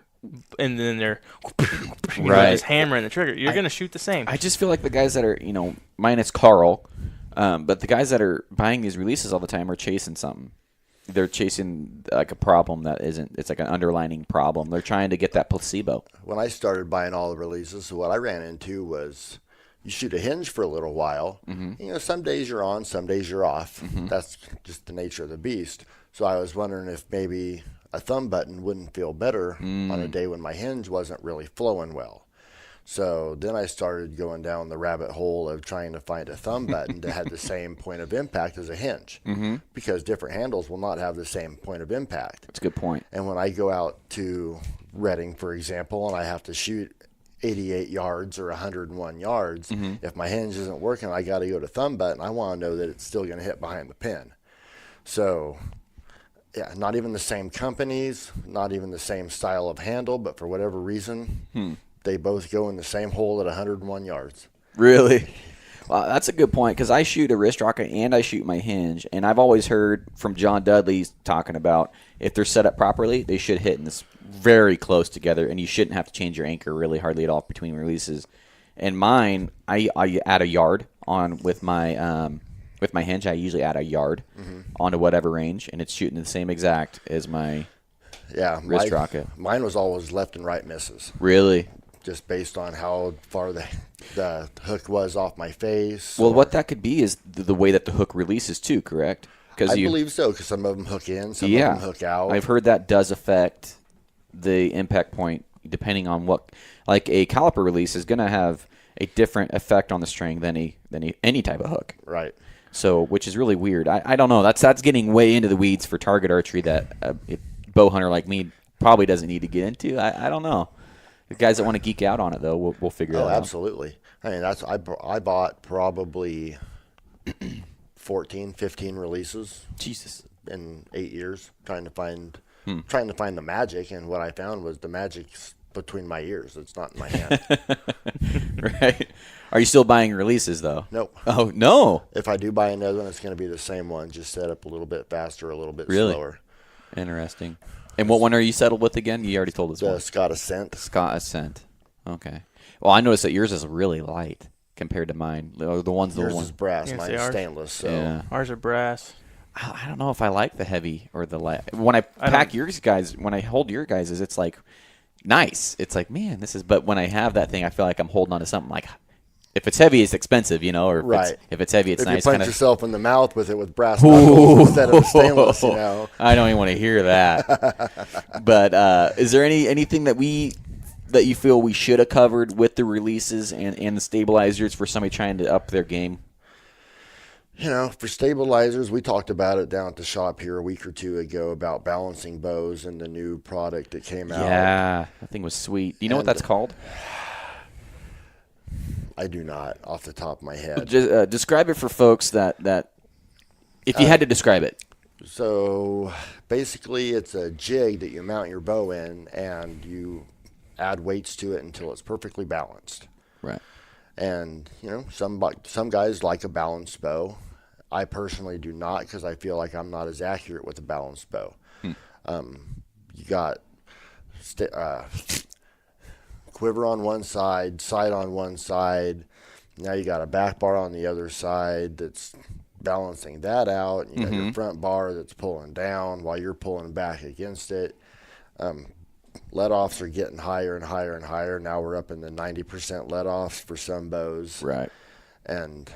And then they're just hammering the trigger. You're gonna shoot the same. I just feel like the guys that are minus Carl, but the guys that are buying these releases all the time are chasing something. They're chasing like a problem that isn't. It's like an underlining problem. They're trying to get that placebo. When I started buying all the releases, what I ran into was you shoot a hinge for a little while. Some days you're on, some days you're off. That's just the nature of the beast. So I was wondering if maybe a thumb button wouldn't feel better on a day when my hinge wasn't really flowing well. So then I started going down the rabbit hole of trying to find a thumb button that had the same point of impact as a hinge, because different handles will not have the same point of impact. That's a good point. And when I go out to Reading, for example, and I have to shoot 88 yards or 101 yards, if my hinge isn't working, I got to go to thumb button. I want to know that it's still going to hit behind the pin. So not even the same companies, not even the same style of handle, but for whatever reason, they both go in the same hole at 101 yards. Really? Well, that's a good point because I shoot a wrist rocket and I shoot my hinge, and I've always heard from John Dudley talking about if they're set up properly, they should hit in this very close together, and you shouldn't have to change your anchor really hardly at all between releases. And mine, I add a yard on with my hinge. I usually add a yard onto whatever range, and it's shooting the same exact as my wrist rocket. Mine was always left and right misses. Really? Just based on how far the hook was off my face. Well, what that could be is the way that the hook releases too, correct? I believe so, because some of them hook in, some of them hook out. I've heard that does affect the impact point depending on what, like a caliper release is going to have a different effect on the string than any type of hook. Right. So, which is really weird. I don't know. That's getting way into the weeds for target archery that a bow hunter like me probably doesn't need to get into. I don't know. The guys that want to geek out on it, though, we'll figure that out. Oh, absolutely. I mean, I bought probably 14, 15 releases. Jesus. In 8 years, trying to find the magic, and what I found was the magic's between my ears. It's not in my hand. Right. Are you still buying releases, though? Nope. Oh, no. If I do buy another one, it's going to be the same one, just set up a little bit faster, a little bit Really? slower. Interesting. And what one are you settled with again? You already told us The one. Scott Ascent. Scott Ascent. Okay. Well, I noticed that yours is really light compared to mine. Yours is brass, Yeah, mine's stainless. So Yeah. Ours are brass. I don't know if I like the heavy or the light. When I pack yours guys, when I hold your guys', it's like nice. It's like, man, this is. But when I have that thing, I feel like I'm holding on to something. Like, if it's heavy, it's expensive, or if it's heavy, it's if nice. You punch yourself in the mouth with it with brass knuckles instead of stainless, I don't even want to hear that. But is there anything that you feel we should have covered with the releases and the stabilizers for somebody trying to up their game? For stabilizers, we talked about it down at the shop here a week or two ago about balancing bows and the new product that came out. Yeah, that thing was sweet. Do you know what that's called? I do not, off the top of my head. Just, describe it for folks that if you had to describe it. So basically, it's a jig that you mount your bow in, and you add weights to it until it's perfectly balanced. Right. And some guys like a balanced bow. I personally do not, because I feel like I'm not as accurate with a balanced bow. You got quiver on one side, sight on one side. Now you got a back bar on the other side that's balancing that out. You got your front bar that's pulling down while you're pulling back against it. Let-offs are getting higher and higher and higher. Now we're up in the 90% let-offs for some bows. Right. And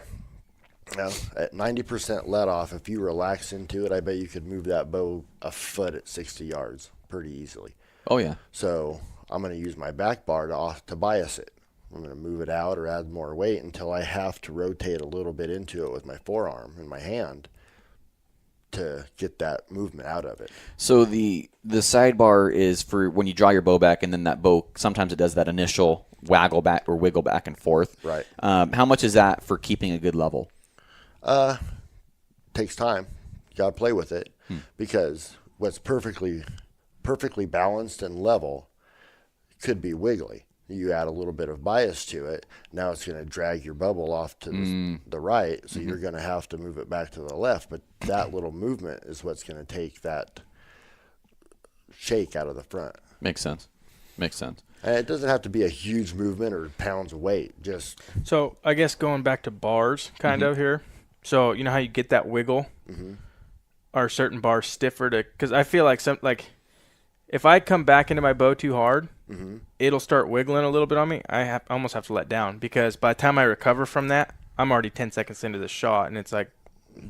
at 90% let-off, if you relax into it, I bet you could move that bow a foot at 60 yards pretty easily. Oh, yeah. So I'm going to use my back bar to bias it. I'm going to move it out or add more weight until I have to rotate a little bit into it with my forearm and my hand to get that movement out of it. So the sidebar is for when you draw your bow back, and then that bow, sometimes it does that initial waggle back or wiggle back and forth. Right. How much is that for keeping a good level? Takes time. You got to play with it because what's perfectly balanced and level could be wiggly. You add a little bit of bias to it. Now it's going to drag your bubble off to the right, so you're going to have to move it back to the left. But that little movement is what's going to take that shake out of the front. Makes sense. And it doesn't have to be a huge movement or pounds of weight. So I guess going back to bars kind of here. So you know how you get that wiggle? Are certain bars stiffer because I feel like if I come back into my bow too hard, it'll start wiggling a little bit on me. I almost have to let down because by the time I recover from that, I'm already 10 seconds into the shot, and it's like,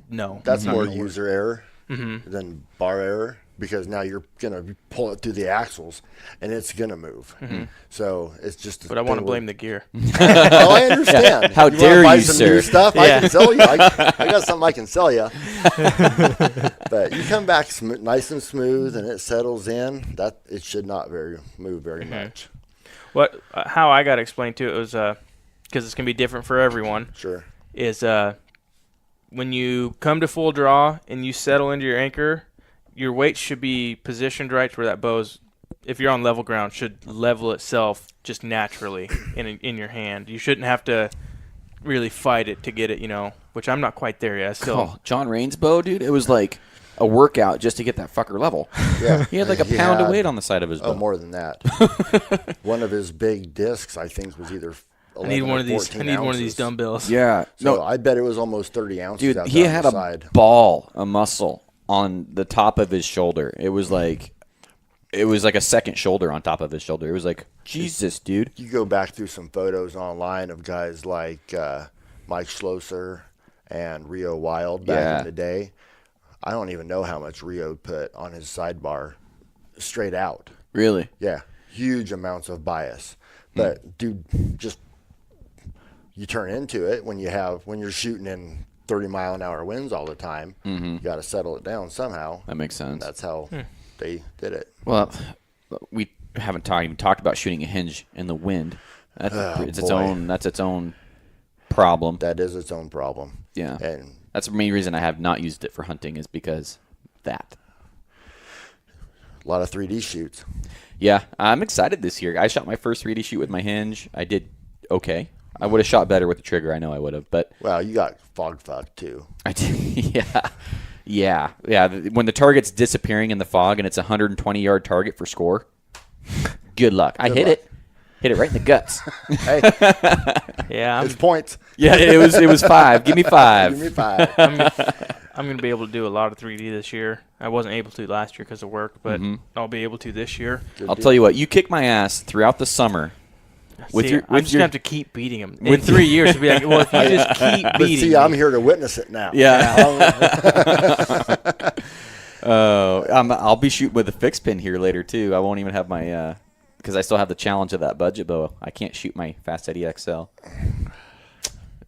no. That's more user error than bar error because now you're going to pull it through the axles, and it's going to move. So it's just. But I want to blame the gear. Oh, I understand. How dare buy you, some sir? New stuff? Yeah. I can sell you. I got something I can sell you. But you come back nice and smooth, and it settles in. That it should not move very much. How I got explained to it was because it's gonna be different for everyone. Sure. Is when you come to full draw and you settle into your anchor, your weight should be positioned right to where that bow's, if you're on level ground, should level itself just naturally in your hand. You shouldn't have to really fight it to get it, which I'm not quite there yet. Still, John Rain's bow, dude, it was like a workout just to get that fucker level. Yeah. He had like a pound of weight on the side of his bow. Oh, more than that. One of his big discs, I think, was either 11 I need one or of these. 14 I need one of ounces. these dumbbells. Yeah. So I bet it was almost 30 ounces. Dude, out he there had on a the side. ball, a muscle on the top of his shoulder. It was like a second shoulder on top of his shoulder. It was like, Jesus, dude. You go back through some photos online of guys like Mike Schlosser and Rio Wild back in the day. I don't even know how much Rio put on his sidebar straight out. Really? Yeah, huge amounts of bias. But dude, just you turn into it when you're shooting in 30-mile-an-hour winds all the time. You got to settle it down somehow. That makes sense. That's how they did it. Well, we haven't even talked about shooting a hinge in the wind. That's its own problem. That is its own problem. Yeah. And that's the main reason I have not used it for hunting is because that. a lot of 3D shoots. Yeah, I'm excited this year. I shot my first 3D shoot with my hinge. I did okay. I would have shot better with the trigger. I know I would have, but Well, you got fog fucked too. I did. Yeah. When the target's disappearing in the fog and it's a 120-yard target for score, good luck. I hit it right in the guts. Hey, Yeah, it's points. Yeah, it was 5. Give me 5. Give me 5. I'm going to be able to do a lot of 3D this year. I wasn't able to last year because of work, but I'll be able to this year. I'll tell you what. You kick my ass throughout the summer. I'm just going to have to keep beating him. In 3 years, to be like, well, if you just keep But beating see, me. I'm here to witness it now. Yeah. I'll be shooting with a fixed pin here later too. I won't even have my because I still have the challenge of that budget bow. I can't shoot my Fast Eddie XL,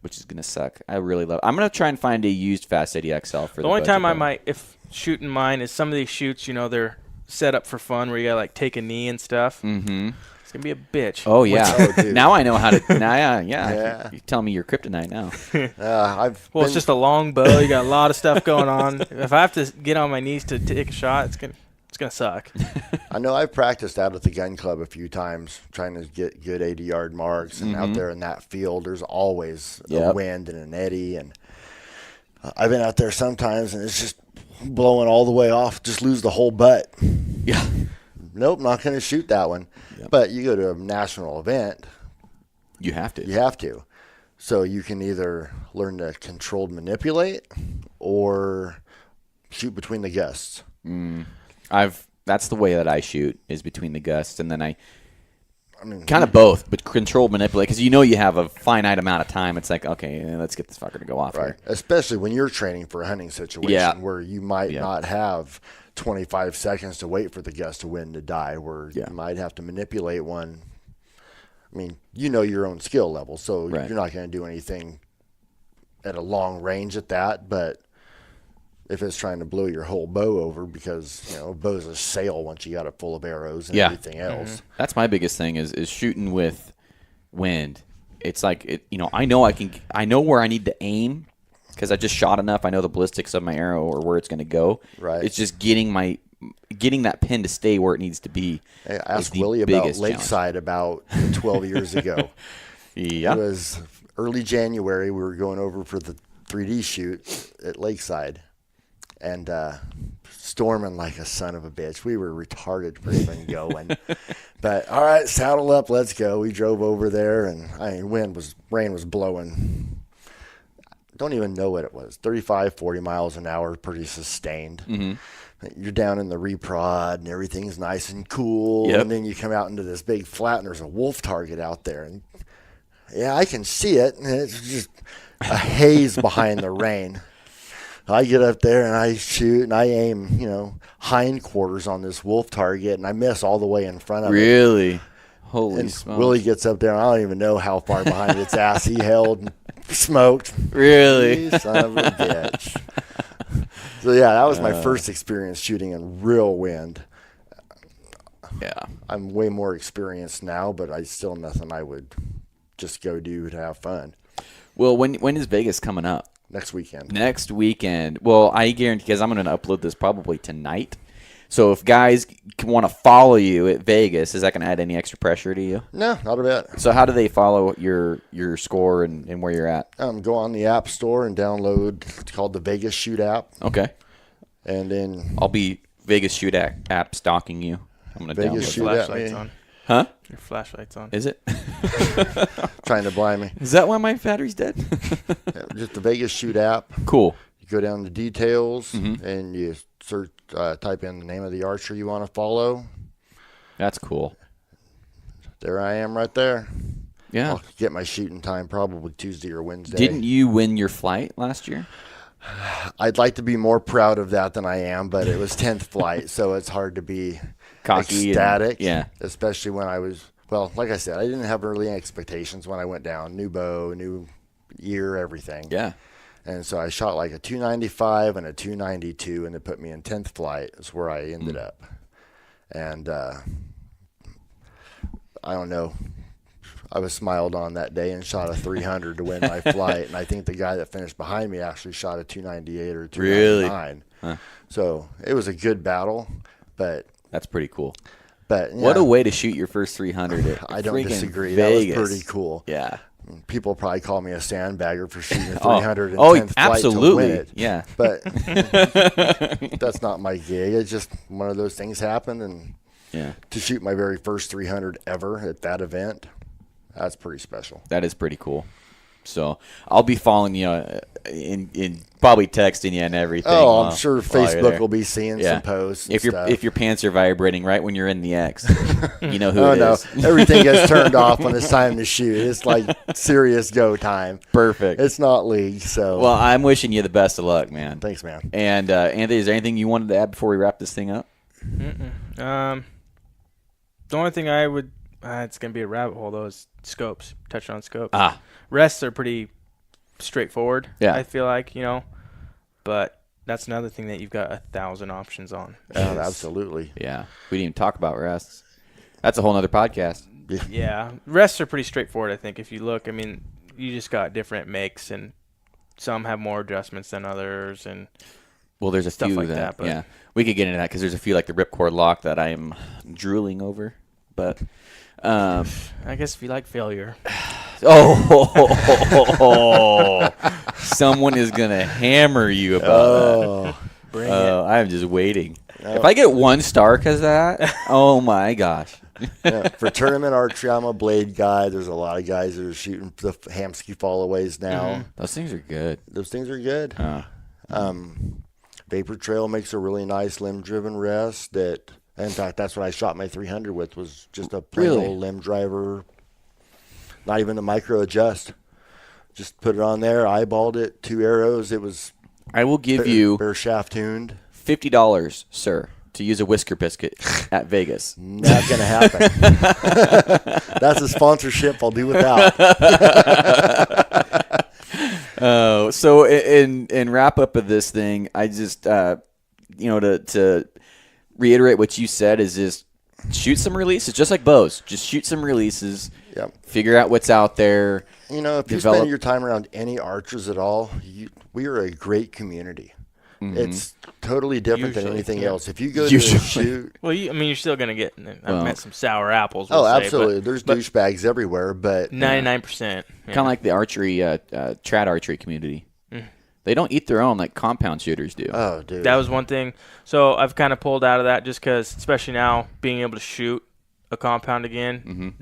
which is gonna suck. I really love. I'm gonna try and find a used Fast Eddie XL for The only budget time I bow. might, if shooting mine, is some of these shoots, they're set up for fun where you got to like take a knee and stuff. Mm-hmm. It's going to be a bitch. Oh yeah. Oh, dude. Now I know how to. Now yeah. Yeah. You're telling me you're kryptonite now. It's just a long bow. You got a lot of stuff going on. If I have to get on my knees to take a shot, it's gonna suck. I know I've practiced out at the gun club a few times trying to get good 80-yard marks, and out there in that field, there's always a wind and an eddy, and I've been out there sometimes, and it's just blowing all the way off, just lose the whole butt. Yeah. Nope, not going to shoot that one. Yep. But you go to a national event, You have to. you have to. So you can either learn to controlled manipulate or shoot between the gusts. That's the way that I shoot is between the gusts, and then I mean, kind of both, but controlled manipulate because you have a finite amount of time. It's like, okay, let's get this fucker to go off Right. here. Especially when you're training for a hunting situation where you might Yeah. not have 25 seconds to wait for the gust of wind to die, where you might have to manipulate one. I mean, your own skill level, so you're not going to do anything at a long range at that, but if it's trying to blow your whole bow over because, a bow's a sail once you got it full of arrows and everything else. That's my biggest thing is shooting with wind. It's like, I know where I need to aim because I just shot enough. I know the ballistics of my arrow or where it's going to go. Right. It's just getting that pin to stay where it needs to be. I asked Willie about Lakeside about 12 years ago. Yeah. It was early January. We were going over for the 3D shoot at Lakeside. And storming like a son of a bitch. We were retarded for even going. But, all right, saddle up, let's go. We drove over there, and rain was blowing. Don't even know what it was. 35, 40 miles an hour, pretty sustained. Mm-hmm. You're down in the reprod, and everything's nice and cool. Yep. And then you come out into this big flat, and there's a wolf target out there. And, I can see it, and it's just a haze behind the rain. I get up there and I shoot and I aim, hindquarters on this wolf target, and I miss all the way in front of it. Really? Holy smokes. Willie gets up there, and I don't even know how far behind its ass he held and smoked. Really? You son of a bitch. So, that was my first experience shooting in real wind. Yeah. I'm way more experienced now, but I still nothing I would just go do to have fun. Well, when is Vegas coming up? Next weekend. Next weekend. Well, I guarantee, because I'm going to upload this probably tonight. So if guys want to follow you at Vegas, is that going to add any extra pressure to you? No, not a bit. So how do they follow your score and where you're at? Go on the App Store and download. It's called the Vegas Shoot app. Okay. And then I'll be Vegas Shoot app stalking you. I'm going to Vegas download Shoot it. at Flashlight's me. on. Huh? Your flashlight's on. Is it? Trying to blind me. Is that why my battery's dead? Yeah, just the Vegas Shoot app. Cool. You go down to details Mm-hmm. and you search, type in the name of the archer you want to follow. That's cool. There I am right there. Yeah. I'll get my shooting time probably Tuesday or Wednesday. Didn't you win your flight last year? I'd like to be more proud of that than I am, but it was 10th flight, so it's hard to be Cocky. ecstatic. Yeah. Especially when I was, well, like I said, I didn't have early expectations when I went down. New bow, new year, everything. Yeah. And so I shot like a 295 and a 292, and it put me in 10th flight. Is where I ended up. And I don't know. I was smiled on that day and shot a 300 to win my flight. And I think the guy that finished behind me actually shot a 298 or 299. Really? Huh. So it was a good battle, but That's pretty cool. yeah, What a way to shoot your first 300 at I don't freaking disagree. Vegas. That was pretty cool. Yeah. People probably call me a sandbagger for shooting a 300 in oh, 10th flight absolutely. to win it. Yeah. But that's not my gig. It's just one of those things happen, and Yeah. to shoot my very first 300 ever at that event, that's pretty special. That is pretty cool. So I'll be following you in probably texting you and everything. Oh, I'm sure while you're Facebook there. will be seeing Yeah. some posts. And If your stuff. if your pants are vibrating right when you're in the X, you know who Oh it no! is. Everything gets turned off when it's time to shoot. It's like serious go time. Perfect. It's not league, so. Well, I'm wishing you the best of luck, man. Thanks, man. And Anthony, is there anything you wanted to add before we wrap this thing up? The only thing I would, it's gonna be a rabbit hole though, is scopes. Touch on scopes. Ah. Rests are pretty straightforward. Yeah. I feel like, but that's another thing that you've got 1,000 options on. Oh, absolutely. Yeah. We didn't even talk about rests. That's a whole nother podcast. Yeah, rests are pretty straightforward. I think if you look, I mean, you just got different makes, and some have more adjustments than others, and Well, there's a Stuff few like that, but- yeah, we could get into that because there's a few like the ripcord lock that I am drooling over. But I guess if you like failure, someone is gonna hammer you about that. bring it. I'm just waiting. If I get 1 star because of that, oh my gosh. Yeah, for tournament archery, I'm a blade guy. There's a lot of guys that are shooting the Hamsky followaways now. Those things are good. Those things are good. Uh, Vapor Trail makes a really nice limb-driven rest. That, in fact, that's what I shot my 300 with. Was just a plain Really? old limb driver. Not even a micro adjust. Just put it on there. Eyeballed it. 2 arrows. It was I will give you bare shaft tuned. $50, sir, to use a whisker biscuit at Vegas. Not gonna happen. That's a sponsorship I'll do without. So in wrap up of this thing, I just to reiterate what you said is just shoot some releases, just like bows. Just shoot some releases. Yep. Figure out what's out there. If you Develop- spend your time around any archers at all, we are a great community. It's totally different than Usually, anything yeah. else. If you go Usually. to shoot, Well, you're still gonna get. I've Well. met some sour apples. oh, we'll say, absolutely. There's douchebags everywhere, but but 99%. Kind of like the archery, trad archery community. They don't eat their own like compound shooters do. oh, dude, That was one thing. So I've kind of pulled out of that just because, especially now, being able to shoot a compound again,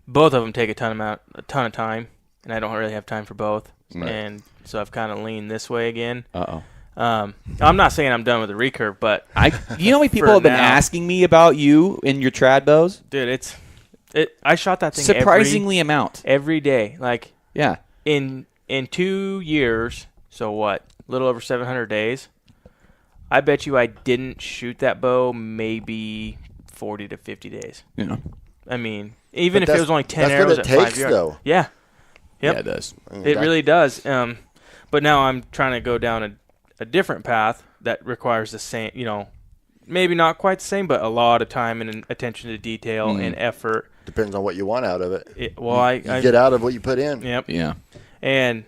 both of them take a ton of time, and I don't really have time for both. Right. And so I've kind of leaned this way again. Uh-oh. I'm not saying I'm done with the recurve, but You know how many people For have been now. asking me about you and your trad bows? dude, I shot that thing Surprisingly amount. every day. Like Yeah. in 2 years, so what? A little over 700 days. I bet you I didn't shoot that bow maybe 40 to 50 days. You know. I mean, even But if it was only 10 that's what arrows it at 5 takes, yards. though. Yeah. Yep. Yeah, it does. It really does. But now I'm trying to go down a different path that requires the same, maybe not quite the same, but a lot of time and attention to detail and effort. depends on what you want out of it. I You get out of what you put in. Yep. Yeah. And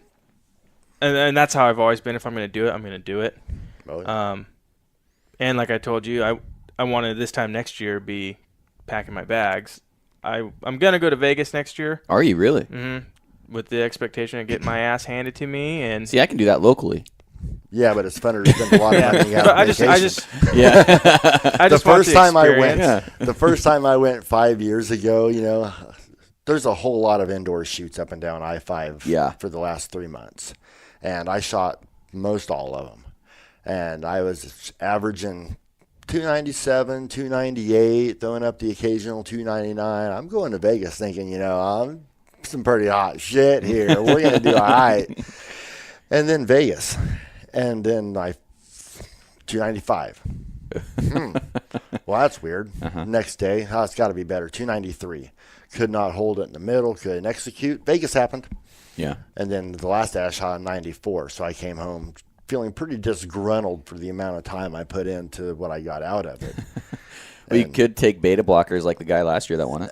that's how I've always been. If I'm going to do it, I'm going to do it. Oh, yeah. And like I told you, I wanted this time next year be packing my bags. I'm gonna go to Vegas next year. Are you really? Mm-hmm. With the expectation of getting my ass handed to me, and See, I can do that locally. Yeah, but it's funner to spend a lot of money out I on just Yeah. I just want the experience. The first time I went 5 years ago, there's a whole lot of indoor shoots up and down I-5 for the last 3 months, and I shot most all of them, and I was averaging 297, 298, throwing up the occasional 299. I'm going to Vegas thinking, I'm some pretty hot shit here. We're going to do all right. And then Vegas. And then 295. Well, that's weird. Next day, it's got to be better. 293. Could not hold it in the middle. Couldn't execute. Vegas happened. Yeah. And then the last day I shot 94. So I came home feeling pretty disgruntled for the amount of time I put into what I got out of it. Well, you could take beta blockers like the guy last year that won it.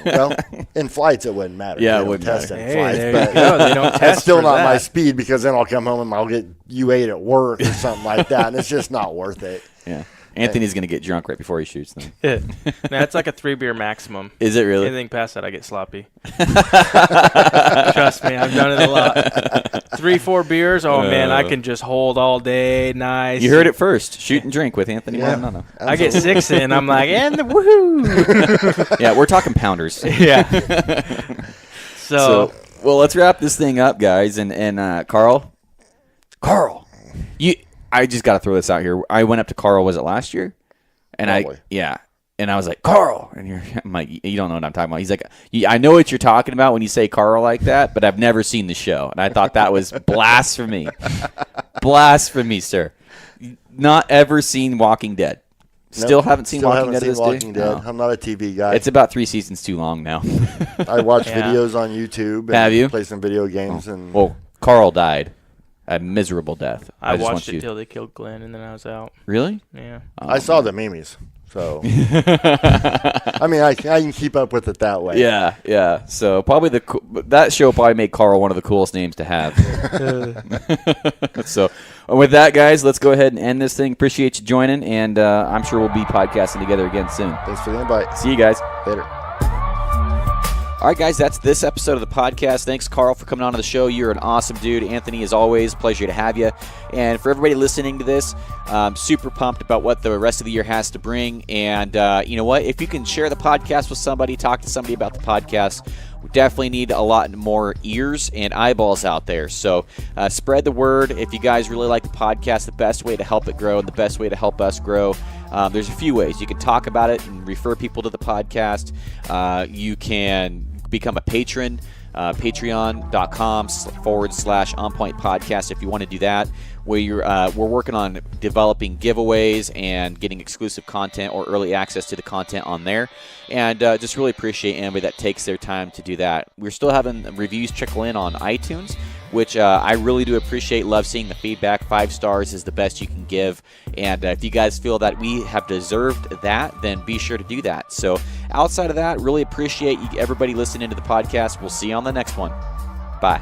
Well, in flights it wouldn't matter. Yeah, they it wouldn't test matter. in Hey, flights, there but you go. They don't test that's still for not that. my speed, because then I'll come home and I'll get U8 at work or something like that, and it's just not worth it. Yeah. Anthony's going to get drunk right before he shoots them. That's like a 3 beer maximum. Is it really? Anything past that, I get sloppy. Trust me, I've done it a lot. 3-4 beers, man, I can just hold all day. Nice. You heard it first. Shoot and drink with Anthony. Yeah. No. I get 6 in, I'm like, and the woohoo. Yeah, we're talking pounders. Yeah. So, well, let's wrap this thing up, guys. And Carl, I just got to throw this out here. I went up to Carl. Was it last year? And Probably. And I was like, Carl, and I'm like, you don't know what I'm talking about. He's like, I know what you're talking about when you say Carl like that, but I've never seen the show, and I thought that was blasphemy, blasphemy, sir. Not ever seen Walking Dead. Still haven't seen Walking Dead to this day? Walking Dead. No. I'm not a TV guy. It's about 3 seasons too long now. I watch videos on YouTube. And Have you? Play some video games. And Well, Carl died a miserable death. I just watched want it till they killed Glenn, and then I was out. Really? Yeah. I saw the memes. So, I mean, I can keep up with it that way. Yeah. So probably that show probably made Carl one of the coolest names to have. So with that, guys, let's go ahead and end this thing. Appreciate you joining, and I'm sure we'll be podcasting together again soon. Thanks for the invite. See you guys. Later. All right, guys, that's this episode of the podcast. Thanks, Carl, for coming on to the show. You're an awesome dude. Anthony, as always, pleasure to have you. And for everybody listening to this, I'm super pumped about what the rest of the year has to bring. And you know what? If you can share the podcast with somebody, talk to somebody about the podcast, we definitely need a lot more ears and eyeballs out there. So spread the word. If you guys really like the podcast, the best way to help it grow and the best way to help us grow, there's a few ways. You can talk about it and refer people to the podcast. You can become a patron, patreon.com/onpointpodcast if you want to do that. We're working on developing giveaways and getting exclusive content or early access to the content on there, and just really appreciate anybody that takes their time to do that. We're still having reviews trickle in on iTunes, which I really do appreciate. Love seeing the feedback. 5 stars is the best you can give, and if you guys feel that we have deserved that, then be sure to do that. So outside of that, really appreciate everybody listening to the podcast. We'll see you on the next one. Bye.